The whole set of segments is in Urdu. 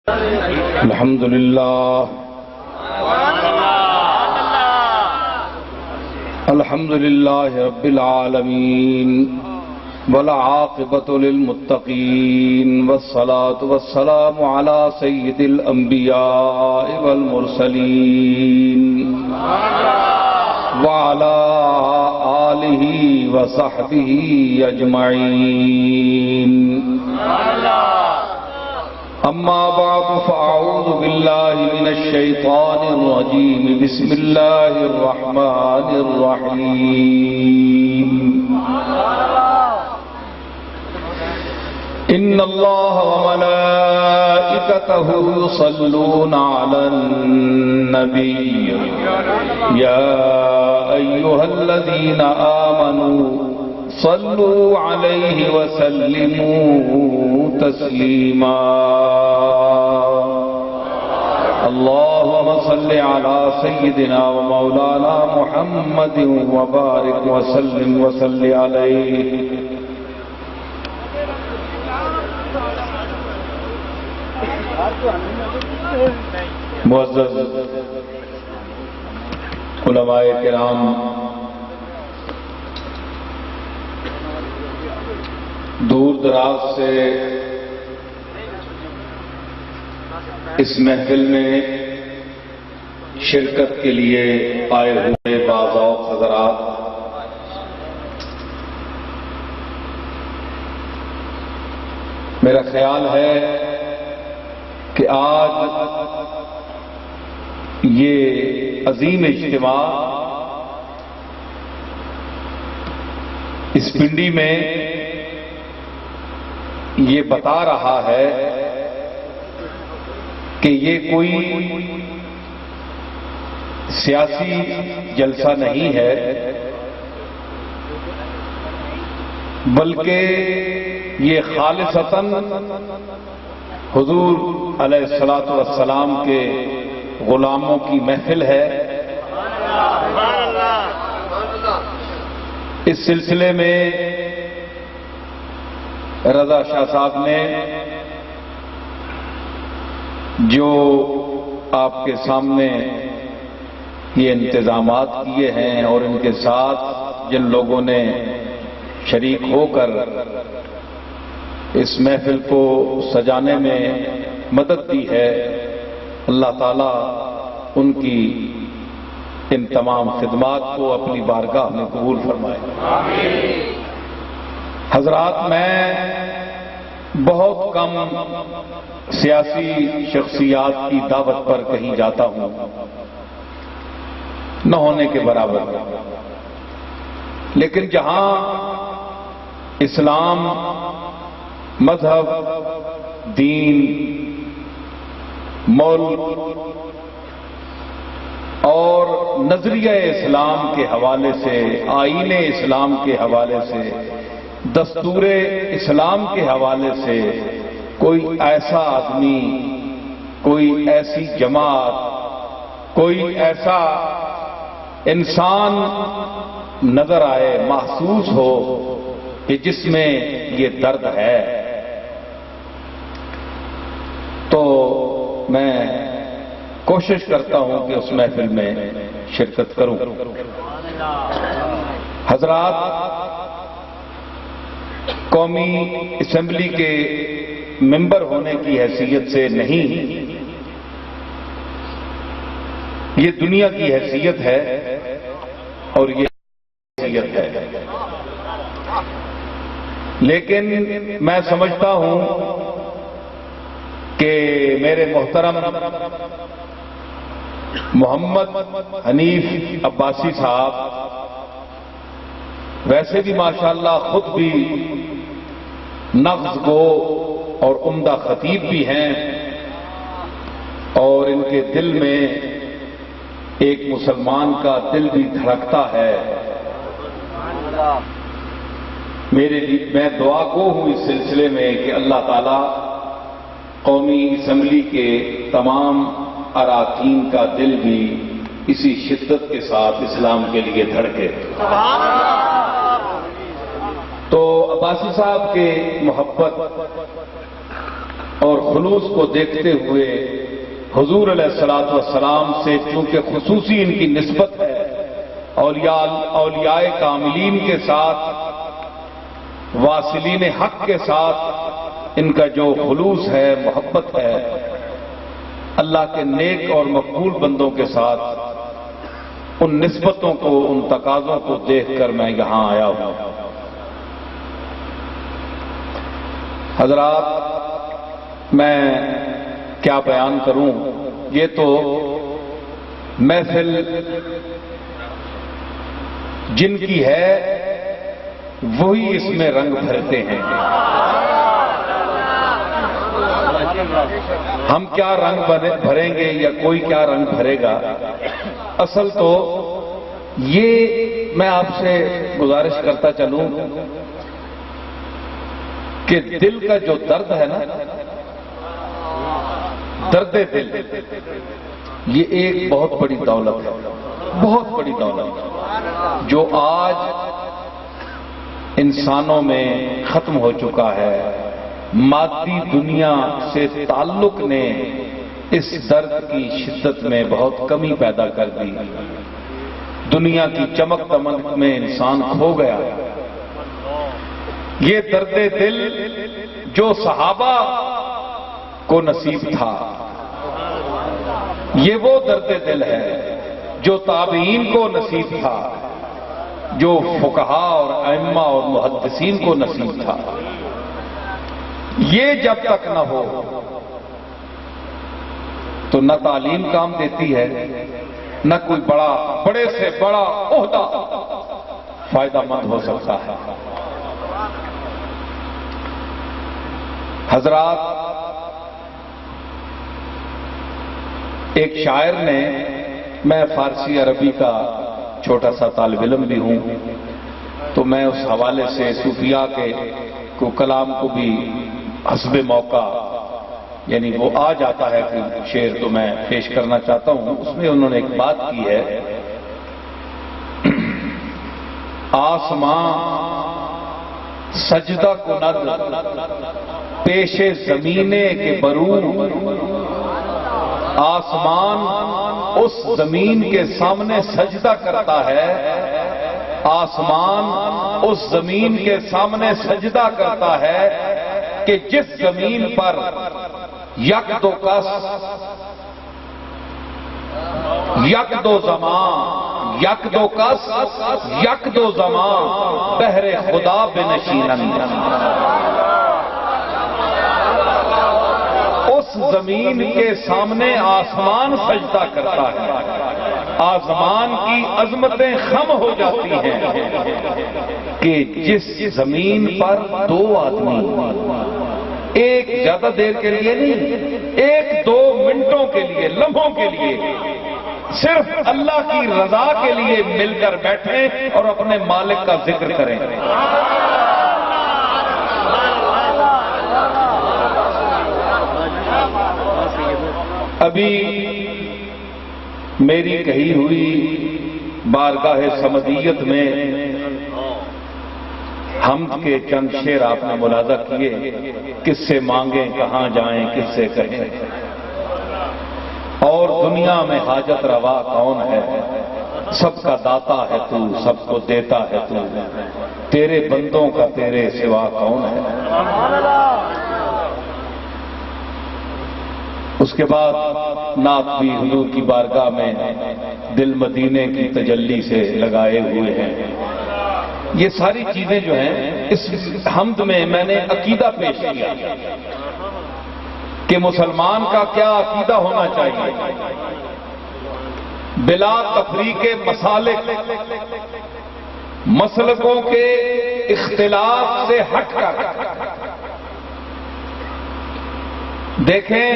الحمد لله الحمد لله رب العالمين والعاقبة للمتقين والصلاة والسلام على سيد الأنبياء والمرسلين وعلى آله وصحبه أجمعين أما بعد فأعوذ بالله من الشيطان الرجيم بسم الله الرحمن الرحيم إن الله وملائكته يصلون على النبي يا أيها الذين آمنوا صلوا عليه وسلموا تسليما اللهم صل على سيدنا ومولانا محمد وبارك وسلم وصل عليه معزز علماء کرام، دور دراز سے اس محفل میں شرکت کے لیے آئے ہوئے بعض اوقات حضرات، میرا خیال ہے کہ آج یہ عظیم اجتماع اس پنڈی میں یہ بتا رہا ہے کہ یہ کوئی سیاسی جلسہ نہیں ہے، بلکہ یہ خالصتاً حضور علیہ الصلوۃ والسلام کے غلاموں کی محفل ہے۔ اس سلسلے میں رضا شاہ صاحب نے جو آپ کے سامنے یہ انتظامات کیے ہیں اور ان کے ساتھ جن لوگوں نے شریک ہو کر اس محفل کو سجانے میں مدد دی ہے، اللہ تعالیٰ ان کی ان تمام خدمات کو اپنی بارگاہ میں قبول فرمائے۔ حضرات، میں بہت کم سیاسی شخصیات کی دعوت پر کہیں جاتا ہوں، نہ ہونے کے برابر، لیکن جہاں اسلام، مذہب، دین، ملک اور نظریہ اسلام کے حوالے سے، آئین اسلام کے حوالے سے، دستور اسلام کے حوالے سے کوئی ایسا آدمی، کوئی ایسی جماعت، کوئی ایسا انسان نظر آئے، محسوس ہو کہ جس میں یہ درد ہے، تو میں کوشش کرتا ہوں کہ اس محفل میں شرکت کروں۔ حضرات، قومی اسمبلی کے ممبر ہونے کی حیثیت سے نہیں، یہ دنیا کی حیثیت ہے اور یہ حیثیت ہے، لیکن میں سمجھتا ہوں کہ میرے محترم محمد حنیف عباسی صاحب ویسے بھی ماشاءاللہ خود بھی نغز گو اور عمدہ خطیب بھی ہیں، اور ان کے دل میں ایک مسلمان کا دل بھی دھڑکتا ہے۔ میں دعا گو ہوں اس سلسلے میں کہ اللہ تعالیٰ قومی اسمبلی کے تمام اراکین کا دل بھی اسی شدت کے ساتھ اسلام کے لیے دھڑکے۔ تو عباسی صاحب کے محبت اور خلوص کو دیکھتے ہوئے حضور علیہ الصلوۃ والسلام سے چونکہ خصوصی ان کی نسبت ہے، اولیاء کاملین کے ساتھ، واصلین حق کے ساتھ ان کا جو خلوص ہے، محبت ہے، اللہ کے نیک اور مقبول بندوں کے ساتھ ان نسبتوں کو، ان تقاضوں کو دیکھ کر میں یہاں آیا ہوں۔ حضرات، میں کیا بیان کروں، یہ تو محفل جن کی ہے وہی اس میں رنگ بھرتے ہیں۔ ہم کیا رنگ بھریں گے یا کوئی کیا رنگ بھرے گا، اصل تو یہ میں آپ سے گزارش کرتا چلوں کہ دل کا جو درد ہے نا، درد دل، یہ ایک بہت بڑی دولت ہے، بہت بڑی دولت جو آج انسانوں میں ختم ہو چکا ہے۔ مادی دنیا سے تعلق نے اس درد کی شدت میں بہت کمی پیدا کر دی۔ دنیا کی چمک دمک میں انسان کھو گیا۔ یہ درد دل جو صحابہ کو نصیب تھا، یہ وہ درد دل ہے جو تابعین کو نصیب تھا، جو فقہا اور ائمہ اور محدثین کو نصیب تھا۔ یہ جب تک نہ ہو تو نہ تعلیم کام دیتی ہے، نہ کوئی بڑے سے بڑا عہدہ فائدہ مند ہو سکتا ہے۔ حضرات، ایک شاعر نے، میں فارسی عربی کا چھوٹا سا طالب علم بھی ہوں، تو میں اس حوالے سے صوفیاء کے کو کلام کو بھی حسب موقع، یعنی وہ آ جاتا ہے کہ شعر تو میں پیش کرنا چاہتا ہوں۔ اس میں انہوں نے ایک بات کی ہے، آسمان سجدہ کند پیش زمینے کے برو، آسمان اس زمین کے سامنے سجدہ کرتا ہے، آسمان اس زمین کے سامنے سجدہ کرتا ہے کہ جس زمین پر یک دو کس، یک دو زمان، یک دو کس، یک دو زمان بہر خدا بنشینند، اس زمین کے سامنے آسمان سجدہ کرتا ہے۔ آسمان کی عظمتیں خم ہو جاتی ہیں کہ جس زمین پر دو آدمی ایک زیادہ دیر کے لیے نہیں، ایک دو منٹوں کے لیے، لمحوں کے لیے صرف اللہ کی رضا کے لیے مل کر بیٹھیں اور اپنے مالک کا ذکر کریں۔ ابھی میری کہی ہوئی بارگاہ صمدیت میں حمد کے چند شعر آپ نے ملاحظہ کیے، کس سے مانگیں کہاں جائیں کس سے کہیں، اور دنیا میں حاجت روا کون ہے، سب کا داتا ہے تو، سب کو دیتا ہے تو، تیرے بندوں کا تیرے سوا کون ہے۔ اس کے بعد نعت بھی حضور کی بارگاہ میں دل مدینے کی تجلی سے لگائے ہوئے ہیں۔ یہ ساری چیزیں جو ہیں اس حمد میں نے عقیدہ پیش کیا کہ مسلمان کا کیا عقیدہ ہونا چاہیے، بلا تفریق مسالک، مسلکوں کے اختلاف سے ہٹ کر دیکھیں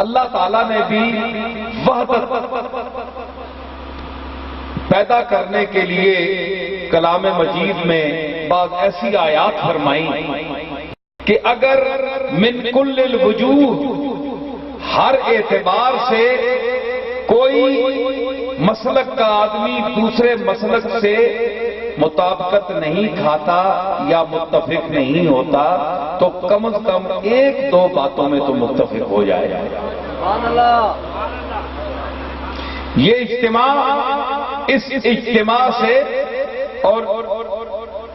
اللہ تعالیٰ نے بھی وحدت پیدا کرنے کے لیے کلام مجید میں بعض ایسی آیات فرمائی کہ اگر من کل الوجوہ، ہر اعتبار سے کوئی مسلک کا آدمی دوسرے مسلک سے مطابقت نہیں کھاتا یا متفق نہیں ہوتا تو کم از کم ایک دو باتوں میں تو متفق ہو جائے. یہ اجتماع، اس اجتماع سے اور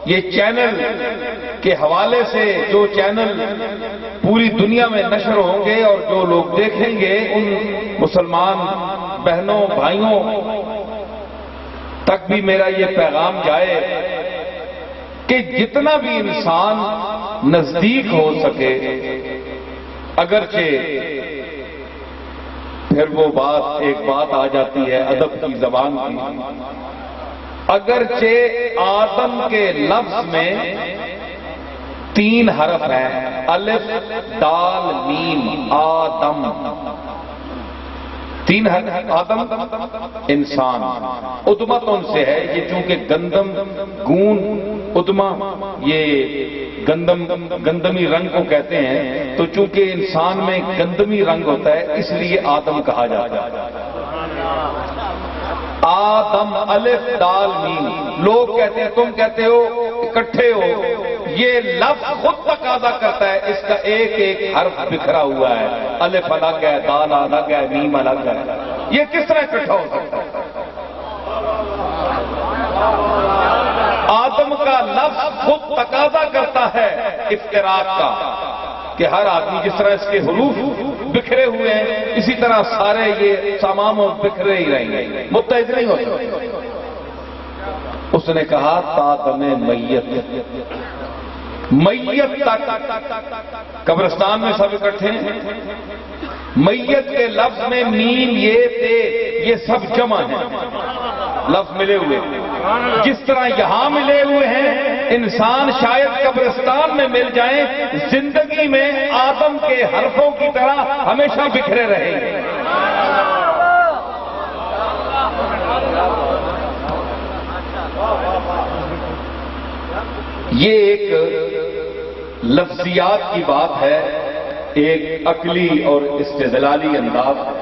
یہ چینل کے حوالے سے، جو چینل پوری دنیا میں نشر ہوں گے اور جو لوگ دیکھیں گے، ان مسلمان بہنوں بھائیوں تک بھی میرا یہ پیغام جائے کہ جتنا بھی انسان نزدیک ہو سکے، اگرچہ پھر وہ ایک بات آ جاتی ہے ادب کی زبان کی، اگرچہ آدم کے لفظ میں 3 حرف ہیں، الف دال میم، آدم 3 حرف. آدم انسان، ادمت ان سے ہے، یہ چونکہ گندم گون ادما، یہ گندمی رنگ کو کہتے ہیں، تو چونکہ انسان میں گندمی رنگ ہوتا ہے اس لیے آدم کہا جاتا ہے. آدم الف دال میم. لوگ کہتے ہیں، تم کہتے ہو اکٹھے ہو، یہ لفظ خود تقاضا کرتا ہے، اس کا ایک ایک حرف بکھرا ہوا ہے، الف الگ ہے، دال الگ ہے، میم الگ ہے، یہ کس طرح اکٹھا ہو سکتا ہے؟ آدم کا لفظ خود تقاضا کرتا ہے افتراق کا، کہ ہر آدمی جس طرح اس کے حروف بکھرے ہوئے ہیں اسی طرح سارے یہ تمام بکھرے ہی رہیں گے، متحد نہیں ہو سکتے. اس نے کہا تادم میت تک، قبرستان میں سب اکٹھے ہیں، میت کے لفظ میں میم یہ تے یہ سب جمع ہیں، لفظ ملے ہوئے، جس طرح یہاں ملے ہوئے ہیں انسان شاید قبرستان میں مل جائیں، زندگی میں آدم کے حرفوں کی طرح ہمیشہ بکھرے رہیں گے. یہ ایک لفظیات کی بات ہے، ایک عقلی اور استدلالی انداز ہے،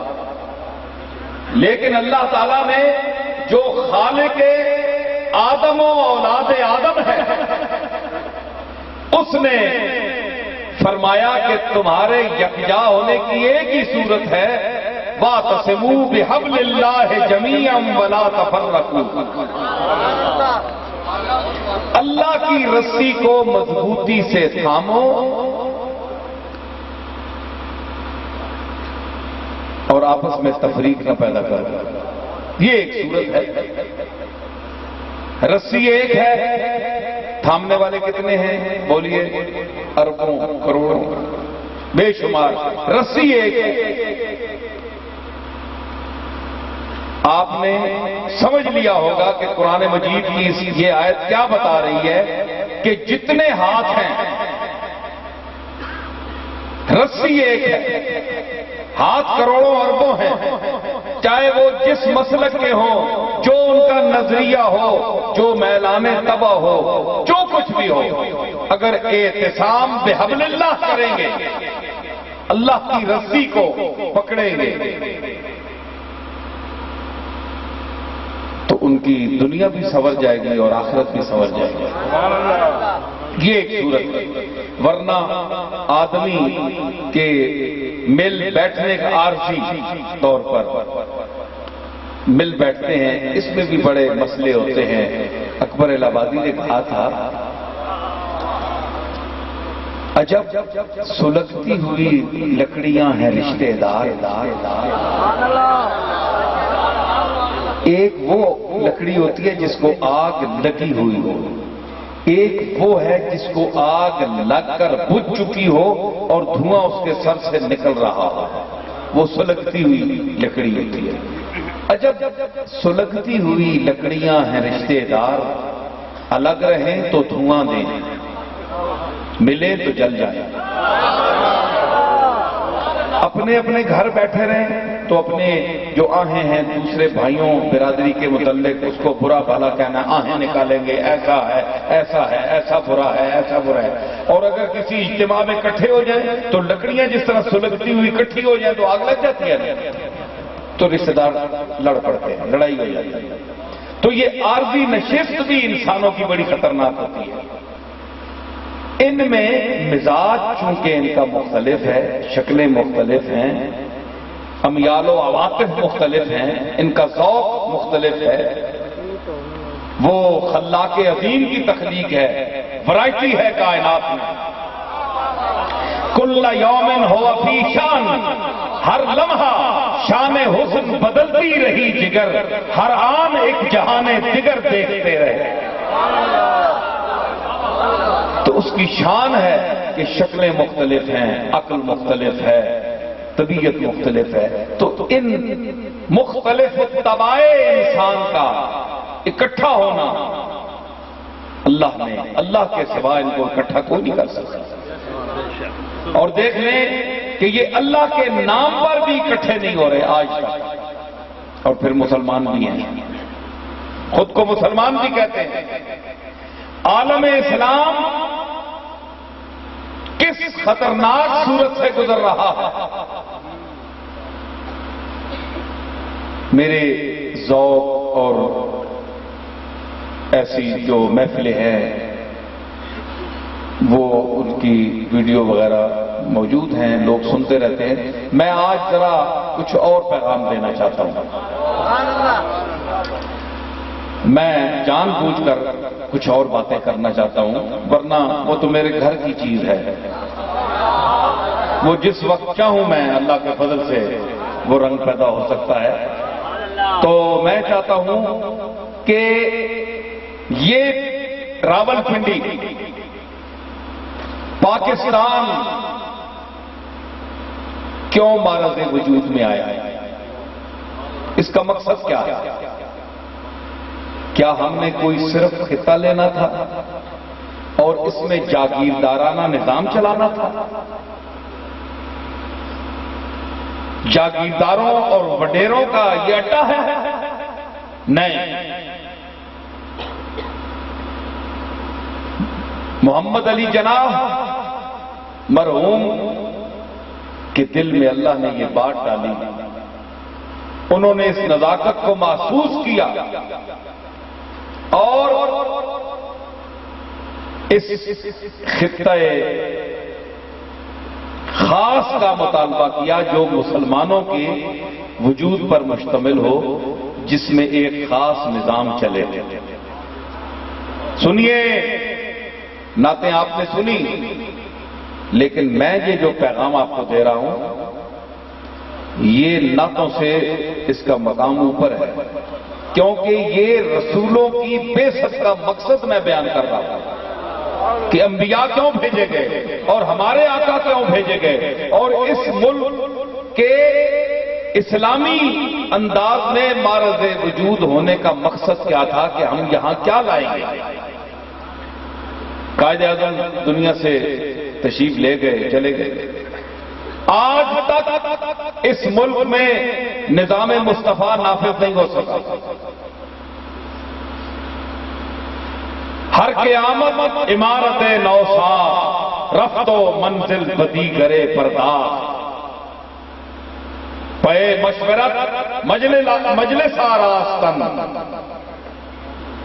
لیکن اللہ تعالیٰ نے جو خالق آدم و اولاد آدم ہے اس نے فرمایا کہ تمہارے یکجا ہونے کی ایک ہی صورت ہے، وَاعْتَصِمُوا بِحَبْلِ اللَّهِ جَمِيعًا وَلَا تَفَرَّقُوا. اللہ کی رسی کو مضبوطی سے تھامو اور آپس میں تفریق نہ پیدا کرو. یہ ایک صورت ہے. رسی ایک ہے، تھامنے والے کتنے ہیں؟ بولیے، اربوں کروڑوں بے شمار. رسی ایک ہے. آپ نے سمجھ لیا ہوگا کہ قرآن مجید کی یہ آیت کیا بتا رہی ہے کہ جتنے ہاتھ ہیں رسی ایک ہے، ہاتھ کروڑوں اربوں ہیں، چاہے وہ جس مسلک کے ہوں، جو ان کا نظریہ ہو، جو میلان طبع ہو، جو کچھ بھی ہو، اگر اعتصام بحبل اللہ کریں گے، اللہ کی رسی کو پکڑیں گے، تو ان کی دنیا بھی سنور جائے گی اور آخرت بھی سنور جائے گی. یہ ایک صورت ہے. ورنہ آدمی کے مل بیٹھنے کا عارضی طور پر مل بیٹھتے ہیں، اس میں بھی بڑے مسئلے ہوتے ہیں. اکبر الہ آبادی نے کہا تھا، عجب سلگتی ہوئی لکڑیاں ہیں رشتے دار. ایک وہ لکڑی ہوتی ہے جس کو آگ لگی ہوئی ہو، ایک وہ ہے جس کو آگ لگ کر بجھ چکی ہو اور دھواں اس کے سر سے نکل رہا ہو، وہ سلگتی ہوئی لکڑی ہوتی ہے. عجب سلگتی ہوئی لکڑیاں ہیں رشتے دار، الگ رہیں تو دھواں دیں، ملے تو جل جائیں. اپنے اپنے گھر بیٹھے رہیں تو اپنے جو آہیں ہیں دوسرے بھائیوں برادری کے متعلق اس کو برا بھلا کہنا، آہیں نکالیں گے، ایسا ہے، ایسا ہے، ایسا برا ہے، ایسا برا ہے. اور اگر کسی اجتماع میں اکٹھے ہو جائیں تو لکڑیاں جس طرح سلگتی ہوئی اکٹھی ہو جائیں تو آگ لگ جاتی ہے، تو رشتہ دار لڑ پڑتے ہیں، لڑائی ہو جاتی ہے. تو یہ عارضی نشست بھی انسانوں کی بڑی خطرناک ہوتی ہے۔ ان میں مزاج چونکہ ان کا مختلف ہے، شکلیں مختلف ہیں، امیال و عواطف مختلف ہیں، ان کا ذوق مختلف ہے، وہ خلاق عظیم کی تخلیق ہے، ورائٹی ہے کائنات میں۔ کل یوم ہوا فی شان، ہر لمحہ شان حسن بدلتی رہی جگر، ہر آن ایک جہان دیگر دیکھتے رہے۔ تو اس کی شان ہے کہ شکلیں مختلف ہیں، عقل مختلف ہے، طبیعت مختلف ہے۔ تو ان مختلف طبائع انسان کا اکٹھا ہونا اللہ نے، اللہ کے سوا ان کو اکٹھا کوئی نہیں کر سکتا۔ اور دیکھ لیں کہ یہ اللہ کے نام پر بھی اکٹھے نہیں ہو رہے آج تک، اور پھر مسلمان بھی ہیں، خود کو مسلمان بھی کہتے ہیں۔ عالم اسلام کس خطرناک صورت سے گزر رہا ہے۔ میرے ذوق اور ایسی جو محفلیں ہیں وہ ان کی ویڈیو وغیرہ موجود ہیں، لوگ سنتے رہتے ہیں۔ میں آج ذرا کچھ اور پیغام دینا چاہتا ہوں۔ میں جان بوجھ کر کچھ اور باتیں کرنا چاہتا ہوں، ورنہ وہ تو میرے گھر کی چیز ہے، وہ جس وقت چاہوں میں اللہ کے فضل سے وہ رنگ پیدا ہو سکتا ہے۔ تو میں چاہتا ہوں کہ یہ راولپنڈی پاکستان کیوں معرض وجود میں آیا ہے، اس کا مقصد کیا ہے؟ کیا ہم نے کوئی صرف خطہ لینا تھا اور اس میں جاگیردارانہ نظام چلانا تھا؟ جاگیرداروں اور وڈیروں کا یہ اڈا ہے؟ نہیں، محمد علی جناح مرحوم کے دل میں اللہ نے یہ بات ڈالی، انہوں نے اس نزاکت کو محسوس کیا اور اس خطہ خاص کا مطالبہ کیا جو مسلمانوں کے وجود پر مشتمل ہو، جس میں ایک خاص نظام چلے۔ سنیے، نعتیں آپ نے سنی، لیکن میں یہ جو پیغام آپ کو دے رہا ہوں یہ نعتوں سے اس کا مقام اوپر ہے، کیونکہ یہ رسولوں کی بعثت کا مقصد میں بیان کر رہا ہوں کہ انبیاء کیوں بھیجے گئے اور ہمارے آقا کیوں بھیجے گئے، اور اس ملک کے اسلامی انداز میں معرض وجود ہونے کا مقصد کیا تھا کہ ہم یہاں کیا لائیں گے۔ قائد اعظم دنیا سے تشریف لے گئے، چلے گئے، آج تک اس ملک میں نظام مصطفیٰ نافذ نہیں ہو سکا۔ ہر قیامت عمارت نوسا، رفت و منزل بدی کرے پرداز، پے مشورت مجلس آراستن،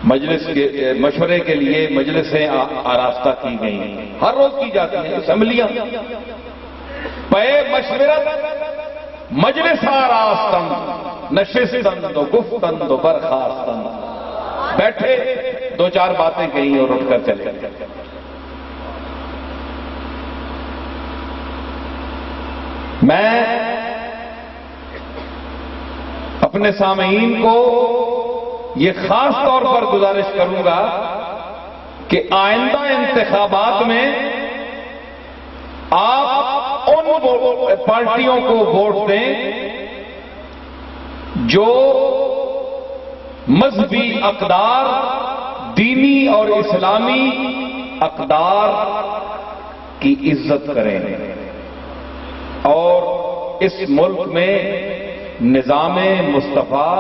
مجلس کے مشورے کے لیے مجلسیں آراستہ کی گئی، ہر روز کی جاتی ہیں اسمبلیاں۔ پے مشورت مجلس آراستن، نشستن تو گفتن تو برخاستن، بیٹھے دو چار باتیں کہیں اور اٹھ کر چلے۔ میں اپنے سامعین کو یہ خاص طور پر گزارش کروں گا کہ آئندہ انتخابات میں آپ ان پارٹیوں کو ووٹ دیں جو مذہبی اقدار، دینی اور اسلامی اقدار کی عزت کریں اور اس ملک میں نظام مصطفیٰ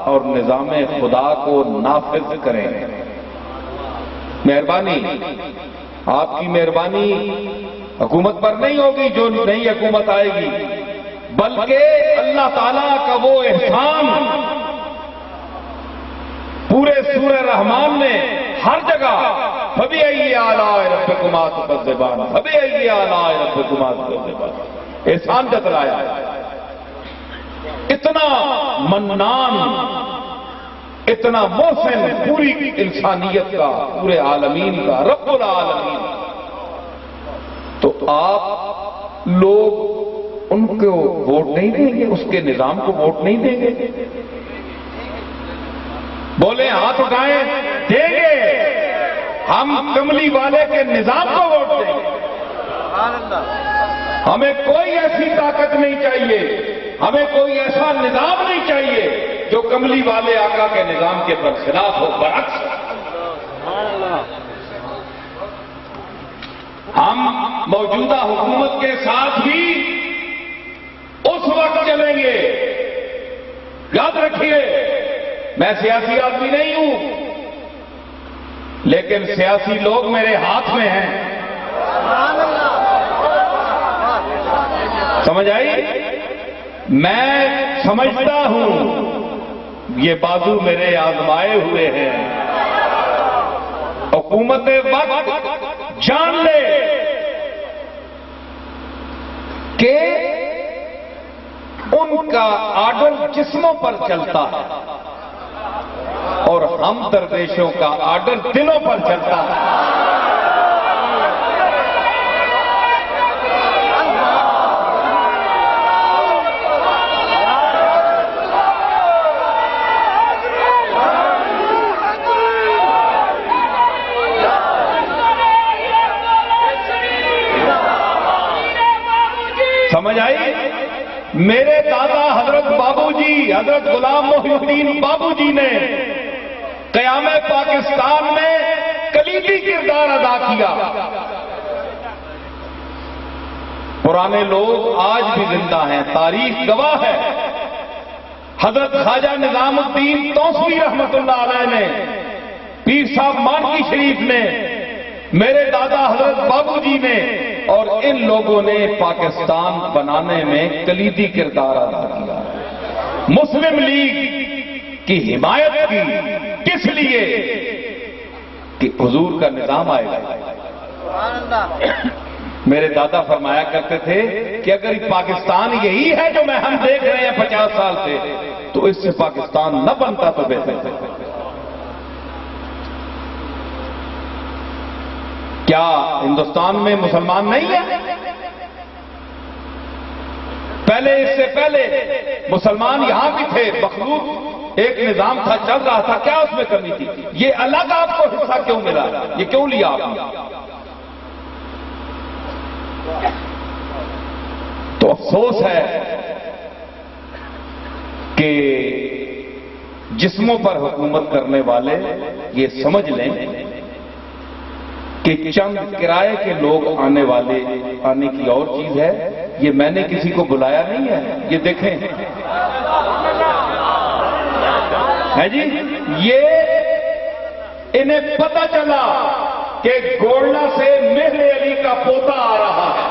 اور نظام خدا کو نافذ کریں۔ مہربانی، آپ کی مہربانی حکومت پر نہیں ہوگی جو نئی حکومت آئے گی، بلکہ اللہ تعالیٰ کا وہ احسان پورے سورہ رحمان نے ہر جگہ فَبِأَيِّ آلَاءِ رَبِّكُمَا تُكَذِّبَانِ فَبِأَيِّ آلَاءِ رَبِّكُمَا تُكَذِّبَانِ احسان جتلایا، اتنا منان، اتنا محسن پوری انسانیت کا، پورے عالمین کا، رب العالمین، تو آپ لوگ ان کو ووٹ نہیں دیں گے؟ اس کے نظام کو ووٹ نہیں دیں گے؟ بولے ہاتھ اٹھائیں، دیں گے۔ ہم کملی والے کے نظام کو ووٹ دیں گے۔ ہمیں کوئی ایسی طاقت نہیں چاہیے، ہمیں کوئی ایسا نظام نہیں چاہیے جو کملی والے آقا کے نظام کے برخلاف ہو، برعکس۔ ہم موجودہ حکومت کے ساتھ بھی اس وقت چلیں گے، یاد رکھیے میں سیاسی آدمی نہیں ہوں، لیکن سیاسی لوگ میرے ہاتھ میں ہیں، سمجھ آئی؟ میں سمجھتا ہوں یہ بازو میرے آزمائے ہوئے ہیں، حکومت وقت جان لے کہ ان کا آرڈر جسموں پر چلتا ہے اور ہم درویشوں کا آرڈر دلوں پر چلتا ہے۔ سمجھ آئی؟ میرے دادا حضرت بابو جی، حضرت غلام محی الدین بابو جی نے قیام پاکستان میں کلیدی کردار ادا کیا۔ پرانے لوگ آج بھی زندہ ہیں، تاریخ گواہ ہے۔ حضرت خواجہ نظام الدین توسوی رحمت اللہ علیہ نے، پیر صاحب مانکی شریف نے، میرے دادا حضرت بابو جی نے، اور ان لوگوں نے پاکستان بنانے میں کلیدی کردار ادا کیا۔ مسلم لیگ کی حمایت کی، کس لیے؟ کہ حضور کا نظام آئے گا۔ میرے دادا فرمایا کرتے تھے کہ اگر پاکستان یہی ہے جو ہم دیکھ رہے ہیں 50 سال سے، تو اس سے پاکستان نہ بنتا تو بہتر تھا۔ کیا ہندوستان میں مسلمان نہیں ہیں؟ پہلے، اس سے پہلے مسلمان یہاں بھی تھے، مخلوق ایک نظام تھا، چل رہا تھا، کیا اس میں کمی تھی؟ یہ الگ آپ کو حصہ کیوں ملا؟ یہ کیوں لیا آپ نے؟ تو افسوس ہے کہ جسموں پر حکومت کرنے والے یہ سمجھ لیں کہ چند کرائے کے لوگ آنے کی اور چیز ہے، یہ میں نے کسی کو بلایا نہیں ہے، یہ دیکھیں ہے جی، یہ انہیں پتہ چلا کہ گولڈا سے مہر علی کا پوتا آ رہا ہے،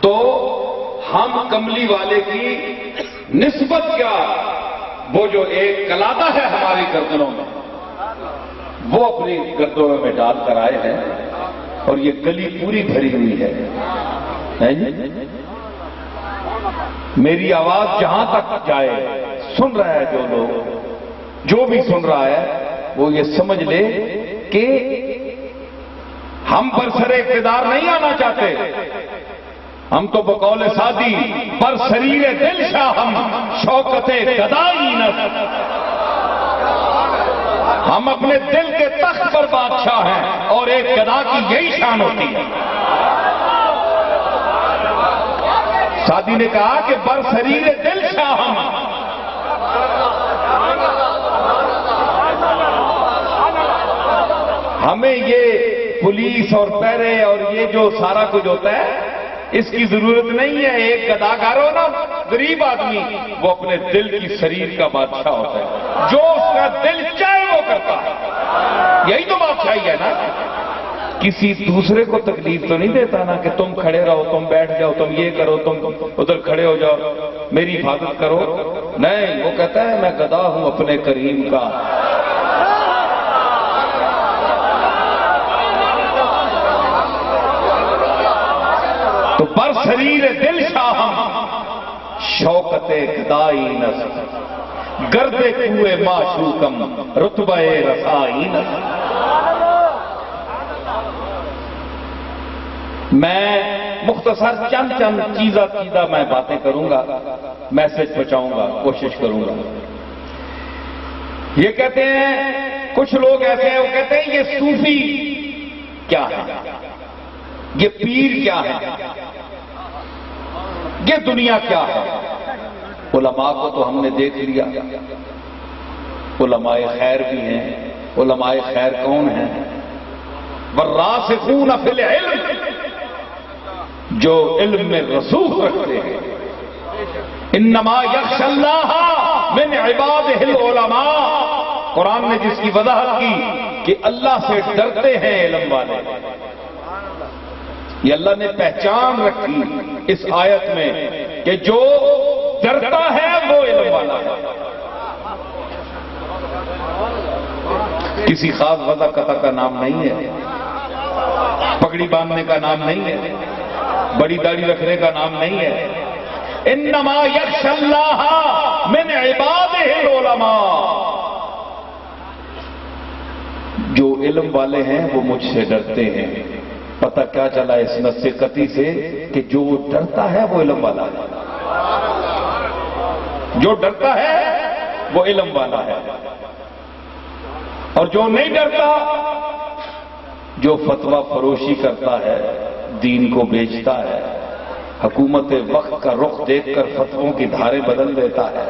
تو ہم کملی والے کی نسبت کیا، وہ جو ایک کلادہ ہے ہماری گردنوں میں، وہ اپنی گردنوں میں ڈال کر آئے ہیں، اور یہ گلی پوری بھری ہوئی ہے۔ میری آواز جہاں تک جائے، سن رہا ہے جو لوگ، جو بھی سن رہا ہے، وہ یہ سمجھ لے کہ ہم برسر اقتدار نہیں آنا چاہتے، ہم تو بقول سادی برسریر دل شاہ ہم شوکت گدائی نہ، ہم اپنے دل کے تخت پر بادشاہ ہیں، اور ایک گدا کی یہی شان ہوتی ہے۔ سادی نے کہا کہ برسریر دل شاہ ہم، ہمیں یہ پولیس اور پیرے اور یہ جو سارا کچھ ہوتا ہے، اس کی ضرورت نہیں ہے۔ ایک گداگر ہو نا، غریب آدمی، وہ اپنے دل کی شریر کا بادشاہ ہوتا ہے، جو اس کا دل چاہے وہ کرتا ہے، یہی تو بادشاہی ہے نا۔ کسی دوسرے کو تکلیف تو نہیں دیتا نا کہ تم کھڑے رہو، تم بیٹھ جاؤ، تم یہ کرو، تم ادھر کھڑے ہو جاؤ، میری حفاظت کرو۔ نہیں، وہ کہتا ہے میں گدا ہوں اپنے کریم کا۔ تو بر شریر دل شاہم شوکت گدائی نصر، گرد کوئے معشوقم رتبہ رسائی نصر۔ میں مختصر چند چیزہ میں باتیں کروں گا، میسج پہنچاؤں گا، کوشش کروں گا۔ یہ کہتے ہیں کچھ لوگ ایسے ہیں، وہ کہتے ہیں یہ صوفی کیا ہے، یہ پیر کیا ہے، یہ دنیا کیا ہے۔ علماء کو تو ہم نے دیکھ لیا، علماء خیر بھی ہیں۔ علماء خیر کون ہیں؟ والراسخون فی العلم، جو علم میں رسوخ رکھتے ہیں۔ انما یخشی اللہ من عبادہ العلماء، قرآن نے جس کی وضاحت کی کہ اللہ سے ڈرتے ہیں علم والے، یہ اللہ نے پہچان رکھی اس آیت میں کہ جو ڈرتا ہے وہ علم والا ہے۔ کسی خاص وضع قطع کا نام نہیں ہے، پگڑی باندھنے کا نام نہیں ہے، بڑی داڑھی رکھنے کا نام نہیں ہے۔ انما یخشی اللہ من عبادہ العلماء، جو علم والے ہیں وہ مجھ سے ڈرتے ہیں۔ پتہ کیا چلا اس نص قطعی سے کہ جو ڈرتا ہے وہ علم والا ہے، جو ڈرتا ہے وہ علم والا ہے، اور جو نہیں ڈرتا، جو فتویٰ فروشی کرتا ہے، دین کو بیچتا ہے، حکومت وقت کا رخ دیکھ کر فتووں کی دھاریں بدل دیتا ہے،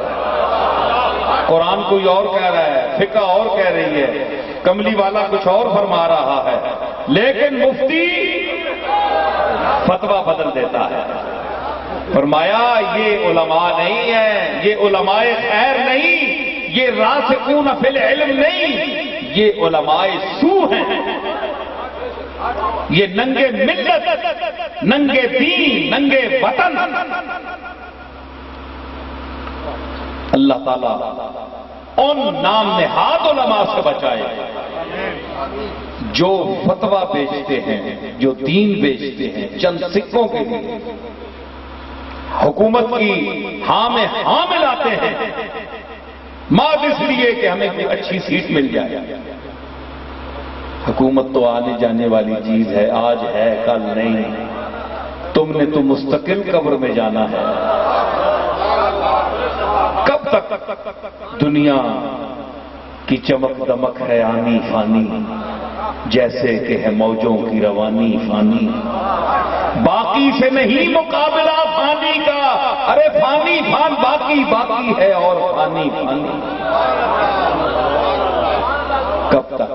قرآن کوئی اور کہہ رہا ہے، فقہ اور کہہ رہی ہے، کملی والا کچھ اور فرما رہا ہے، لیکن مفتی فتویٰ بدل دیتا ہے۔ فرمایا یہ علماء نہیں ہیں، یہ علماء خیر نہیں، یہ راسخون فی العلم نہیں، یہ علماء سو ہیں، یہ ننگے ملت، ننگے دین، ننگے وطن۔ اللہ تعالیٰ ان نام نہاد علماء سے بچائے جو فتویٰ بیچتے ہیں، جو دین بیچتے ہیں چند سکوں کے لیے، حکومت کی ہاں میں ہاں ملاتے ہیں، ماد اس لیے کہ ہمیں کوئی اچھی سیٹ مل جائے۔ حکومت تو آنے جانے والی چیز ہے، آج ہے کل نہیں، تم نے تو مستقل قبر میں جانا ہے۔ کب تک دنیا کی چمک دمک ہے آنی فانی، جیسے کہ ہے موجوں کی روانی فانی، باقی سے نہیں مقابلہ فانی کا، ارے فانی فان باقی، باقی ہے اور فانی فانی۔ کب تک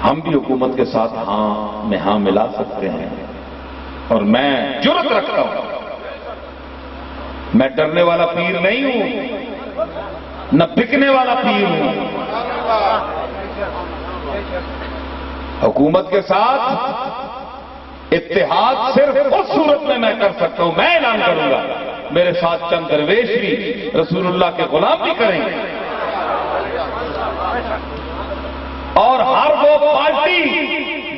ہم بھی حکومت کے ساتھ ہاں میں ہاں ملا سکتے ہیں، اور میں جرأت رکھتا ہوں، میں ڈرنے والا پیر نہیں ہوں، نہ بکنے والا پیر ہوں۔ حکومت کے ساتھ اتحاد صرف اس صورت میں کر سکتا ہوں، میں اعلان کروں گا، میرے ساتھ چند درویش بھی رسول اللہ کے غلام بھی کریں گے، اور ہر وہ پارٹی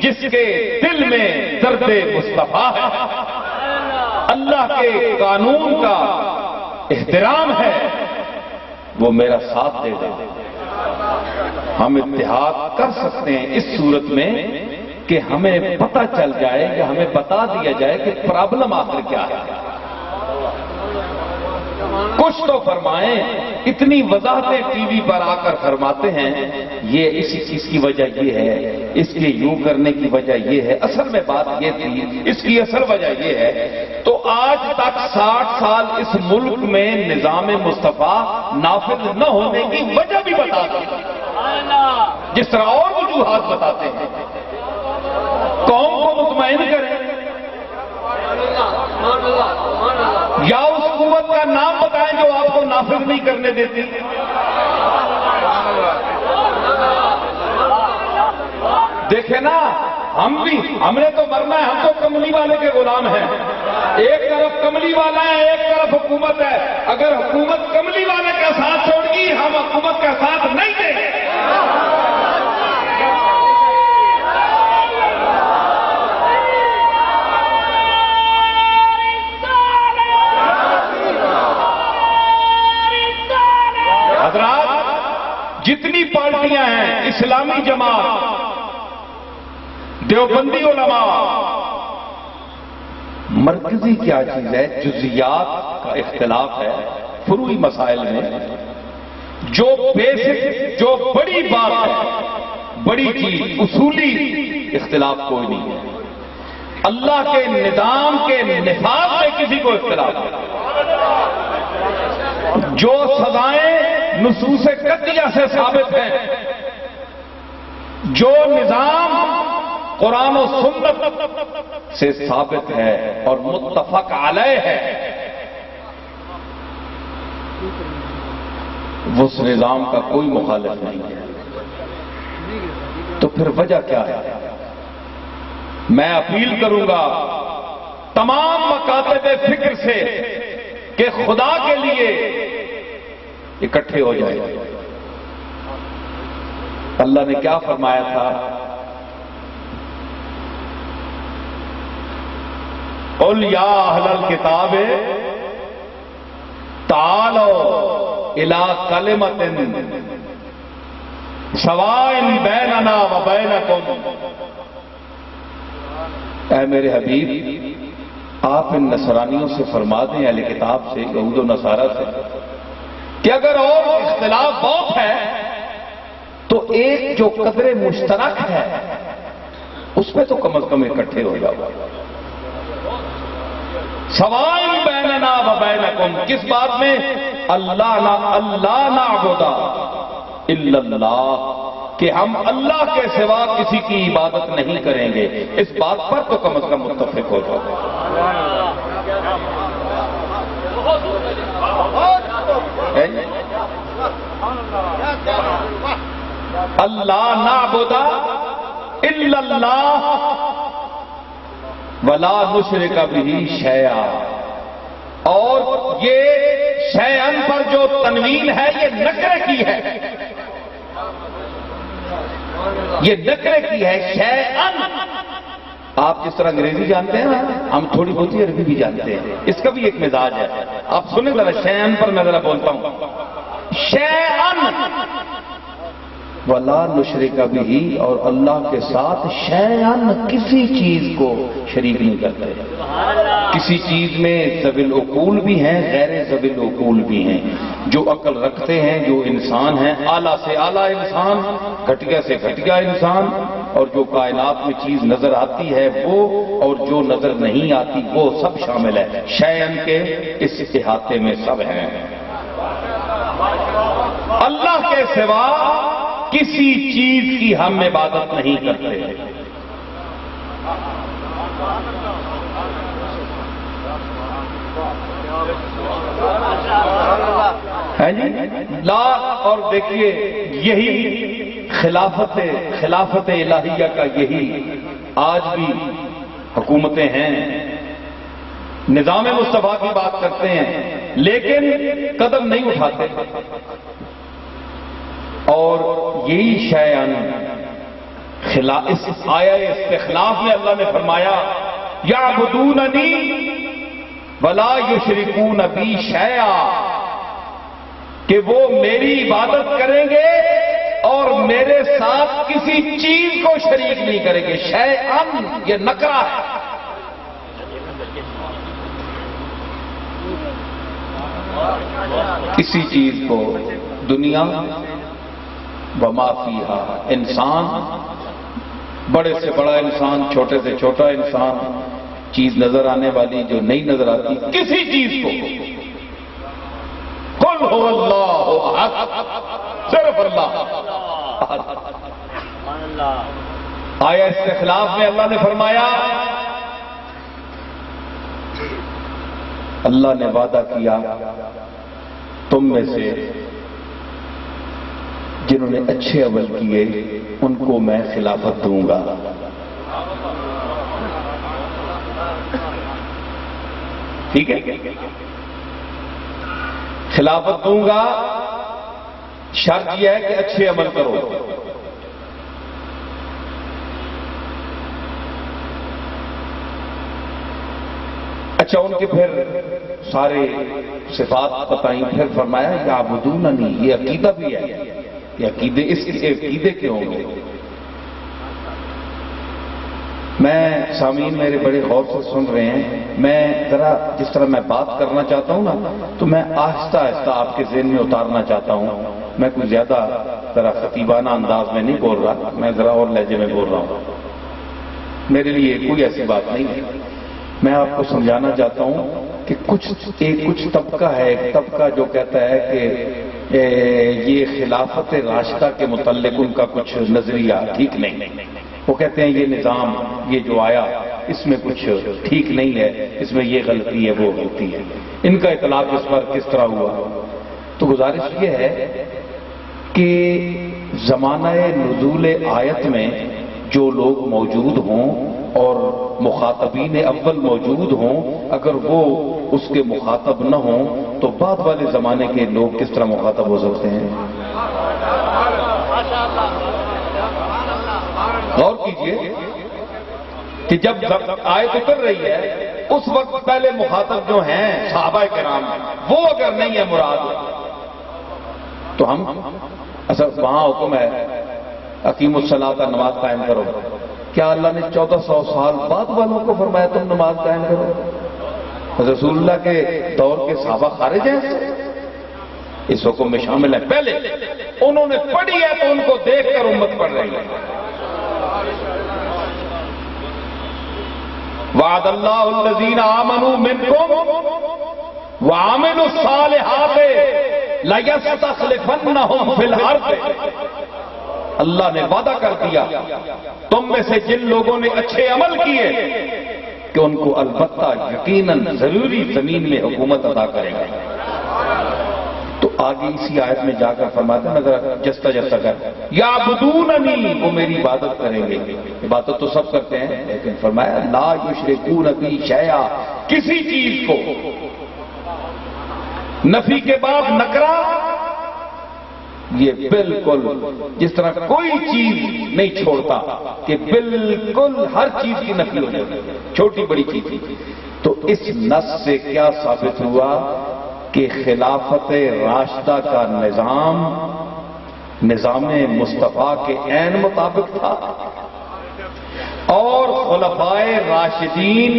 جس کے دل میں درد مصطفیٰ ہے، اللہ کے قانون کا احترام ہے، وہ میرا ساتھ دے دے۔ ہم اتحاد کر سکتے ہیں اس صورت میں کہ ہمیں پتہ چل جائے، کہ ہمیں بتا دیا جائے کہ پرابلم آخر کیا ہے۔ کچھ تو فرمائیں، اتنی وضاحتیں ٹی وی پر آ کر فرماتے ہیں، یہ اسی چیز کی وجہ یہ ہے، اس کے یوں کرنے کی وجہ یہ ہے، اصل میں بات یہ تھی، اس کی اصل وجہ یہ ہے۔ تو آج تک 60 سال اس ملک میں نظام مصطفیٰ نافذ نہ ہونے کی وجہ بھی بتا دیں، جس طرح اور وجوہات بتاتے ہیں، قوم کو مطمئن کریں، یا اس قوت کا نام بتائیں جو آپ کو نافذ نہیں کرنے دیتی۔ دیکھیں نا، ہم نے تو مرنا ہے، ہم تو کملی والے کے غلام ہیں. ایک طرف کملی والا ہے، ایک طرف حکومت ہے. اگر حکومت کملی والے کا ساتھ چھوڑ گی، ہم حکومت کا ساتھ نہیں دیں گے. حضرات، جتنی پارٹیاں ہیں، اسلامی جماعت، دیوبندی علماء، مرکزی کیا چیز ہے؟ جزیات کا اختلاف ہے فروعی مسائل میں. جو بیسک، جو بڑی بات ہے، بڑی چیز، اصولی اختلاف کوئی نہیں ہے. اللہ کے نظام کے نفاذ میں کسی کو اختلاف ہے. جو سزائیں نصوص قطعیہ سے ثابت ہیں، جو نظام قرآن و سنت سے ثابت ہے اور متفق علیہ ہے، اس نظام کا کوئی مخالف نہیں ہے. تو پھر وجہ کیا ہے؟ میں اپیل کروں گا تمام مکاتب فکر سے کہ خدا کے لیے اکٹھے ہو جائے. اللہ نے کیا فرمایا تھا؟ قل یا اہل الکتاب تعالوا الی کلمۃ سواء بیننا وبینکم. اے میرے حبیب، آپ ان نصرانیوں سے فرما دیں، اہل کتاب سے، یہود و نصارہ سے، کہ اگر اور اختلاف بہت ہے تو ایک جو قدر مشترک ہے اس پہ تو کم از کم اکٹھے ہو جاؤ. سواء بیننا وبینکم، کس بات میں؟ اللہ نعبد الا اللہ، کہ ہم اللہ کے سوا کسی کی عبادت نہیں کریں گے. اس بات پر تو کم از کم متفق ہو جاؤ. اللہ نعبد الا اللہ ولا نشرک بہ شیئا. اور یہ شیئن پر جو تنوین ہے یہ نکرے کی ہے، یہ نکرے کی ہے. شیئن، آپ جس طرح انگریزی جانتے ہیں نا، ہم تھوڑی بہت ہی عربی بھی جانتے ہیں. اس کا بھی ایک مزاج ہے. آپ سنیں ذرا، شیئن پر میں ذرا بولتا ہوں. شیئن ولا نشرک بہ، اور اللہ کے ساتھ شیئن، کسی چیز کو شریک نہیں کرتے. کسی چیز میں ذوی العقول بھی ہیں، غیر ذوی العقول بھی ہیں. جو عقل رکھتے ہیں، جو انسان ہیں، اعلیٰ سے اعلیٰ انسان، گھٹیا سے گھٹیا انسان، اور جو کائنات میں چیز نظر آتی ہے وہ، اور جو نظر نہیں آتی وہ سب شامل ہے. شیئن کے اس احاطے میں سب ہیں. اللہ کے سوا کسی چیز کی ہم عبادت نہیں کرتے. ہے جی لا. اور دیکھیے، یہی خلافت الہیہ کا یہی آج بھی حکومتیں ہیں. نظام مصطفیٰ کی بات کرتے ہیں لیکن قدم نہیں اٹھاتے. اور یہی شیئن، اس آیہ استخلاف میں اللہ نے فرمایا یعبدوننی ولا یشرکون بی شیئا، کہ وہ میری عبادت کریں گے اور میرے ساتھ کسی چیز کو شریک نہیں کریں گے. شیئن یہ نکرہ ہے. کسی چیز کو، دنیا وما فیہا، انسان، بڑے سے بڑا انسان، چھوٹے سے چھوٹا انسان، چیز نظر آنے والی جو نہیں نظر آتی، کسی چیز کو، قل هو اللہ احد، صرف اللہ. آیا استخلاف میں اللہ نے فرمایا، اللہ نے وعدہ کیا تم میں سے جنہوں نے اچھے عمل کیے ان کو میں خلافت دوں گا. ٹھیک ہے؟ خلافت دوں گا، شرط یہ ہے کہ اچھے عمل کرو. اچھا، ان کے پھر سارے صفات بتائیں، پھر فرمایا یعبدوننی. یہ عقیدہ بھی ہے، یہ عقیدے، اس کے عقیدے کے ہوں گے. میں سامعین میرے بڑے غور سے سن رہے ہیں، میں ذرا جس طرح میں بات کرنا چاہتا ہوں نا، تو میں آہستہ آہستہ آپ کے ذہن میں اتارنا چاہتا ہوں. میں کوئی زیادہ ذرا خطیبانہ انداز میں نہیں بول رہا، میں ذرا اور لہجے میں بول رہا ہوں. میرے لیے کوئی ایسی بات نہیں ہے. میں آپ کو سمجھانا چاہتا ہوں کہ کچھ طبقہ ہے، ایک طبقہ جو کہتا ہے کہ یہ خلافت راشدہ کے متعلق ان کا کچھ نظریہ ٹھیک نہیں. وہ کہتے ہیں یہ نظام، یہ جو آیا اس میں کچھ ٹھیک نہیں ہے، اس میں یہ غلطی ہے، وہ غلطی ہے. ان کا اطلاق اس پر کس طرح ہوا؟ تو گزارش یہ ہے کہ زمانہ نزول آیت میں جو لوگ موجود ہوں اور مخاطبین اول موجود ہوں، اگر وہ اس کے مخاطب نہ ہوں تو بعد والے زمانے کے لوگ کس طرح مخاطب ہو سکتے ہیں؟ غور کیجئے کہ جب آیت اتر رہی ہے اس وقت پہلے مخاطب جو ہیں صحابہ کرام، وہ اگر نہیں ہے مراد تو ہم اصل وہاں حکم ہے اقیموا الصلاۃ، نماز قائم کرو. کیا اللہ نے 1400 سال بعد والوں کو فرمایا تم نماز قائم کرو؟ رسول اللہ کے دور کے صحابہ خارج ہیں اس حکم میں شامل ہیں. پہلے انہوں نے پڑھی ہے تو ان کو دیکھ کر امت پڑھ رہی ہے. وعد اللہ الذین آمنوا منکم وعملوا الصالحات لیستخلفنہم فی الارض. اللہ نے وعدہ کر دیا تم میں سے جن لوگوں نے اچھے عمل کیے کہ ان کو البتہ یقیناً ضروری زمین میں حکومت عطا کرے گا. تو آگے اسی آیت میں جا کر فرماتے ہیں نظر جستا جستا کر یعبدوننی، وہ میری عبادت کریں گے. عبادت تو سب کرتے ہیں لیکن فرمایا لا یشرکون بی شیئا، کسی چیز کو نفی کے بعد نکرا، یہ بالکل جس طرح کوئی چیز نہیں چھوڑتا کہ بالکل ہر چیز کی نفی ہو جائے، چھوٹی بڑی چیز. تو اس نص سے کیا ثابت ہوا کہ خلافت راشدہ کا نظام مصطفیٰ کے عین مطابق تھا، اور خلفائے راشدین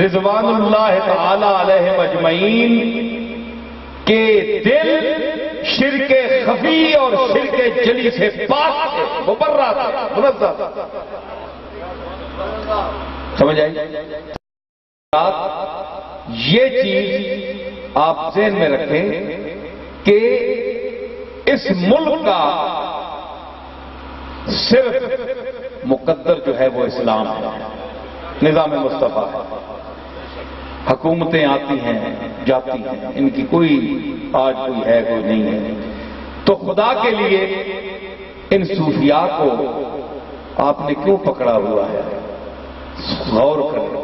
رضوان اللہ تعالی علیہم اجمعین کے دل شرک خفی اور شرک جلی سے پاک تھے، مبرہ تھے، منزہ تھے. سمجھ آئی؟ یہ چیز آپ ذہن میں رکھیں کہ اس ملک کا صرف مقدر جو ہے وہ اسلام ہے، نظام مصطفیٰ ہے. حکومتیں آتی ہیں جاتی ہیں، ان کی کوئی آج کوئی ہے کوئی نہیں ہے. تو خدا کے لیے ان صوفیاء کو آپ نے کیوں پکڑا ہوا ہے؟ غور کریں.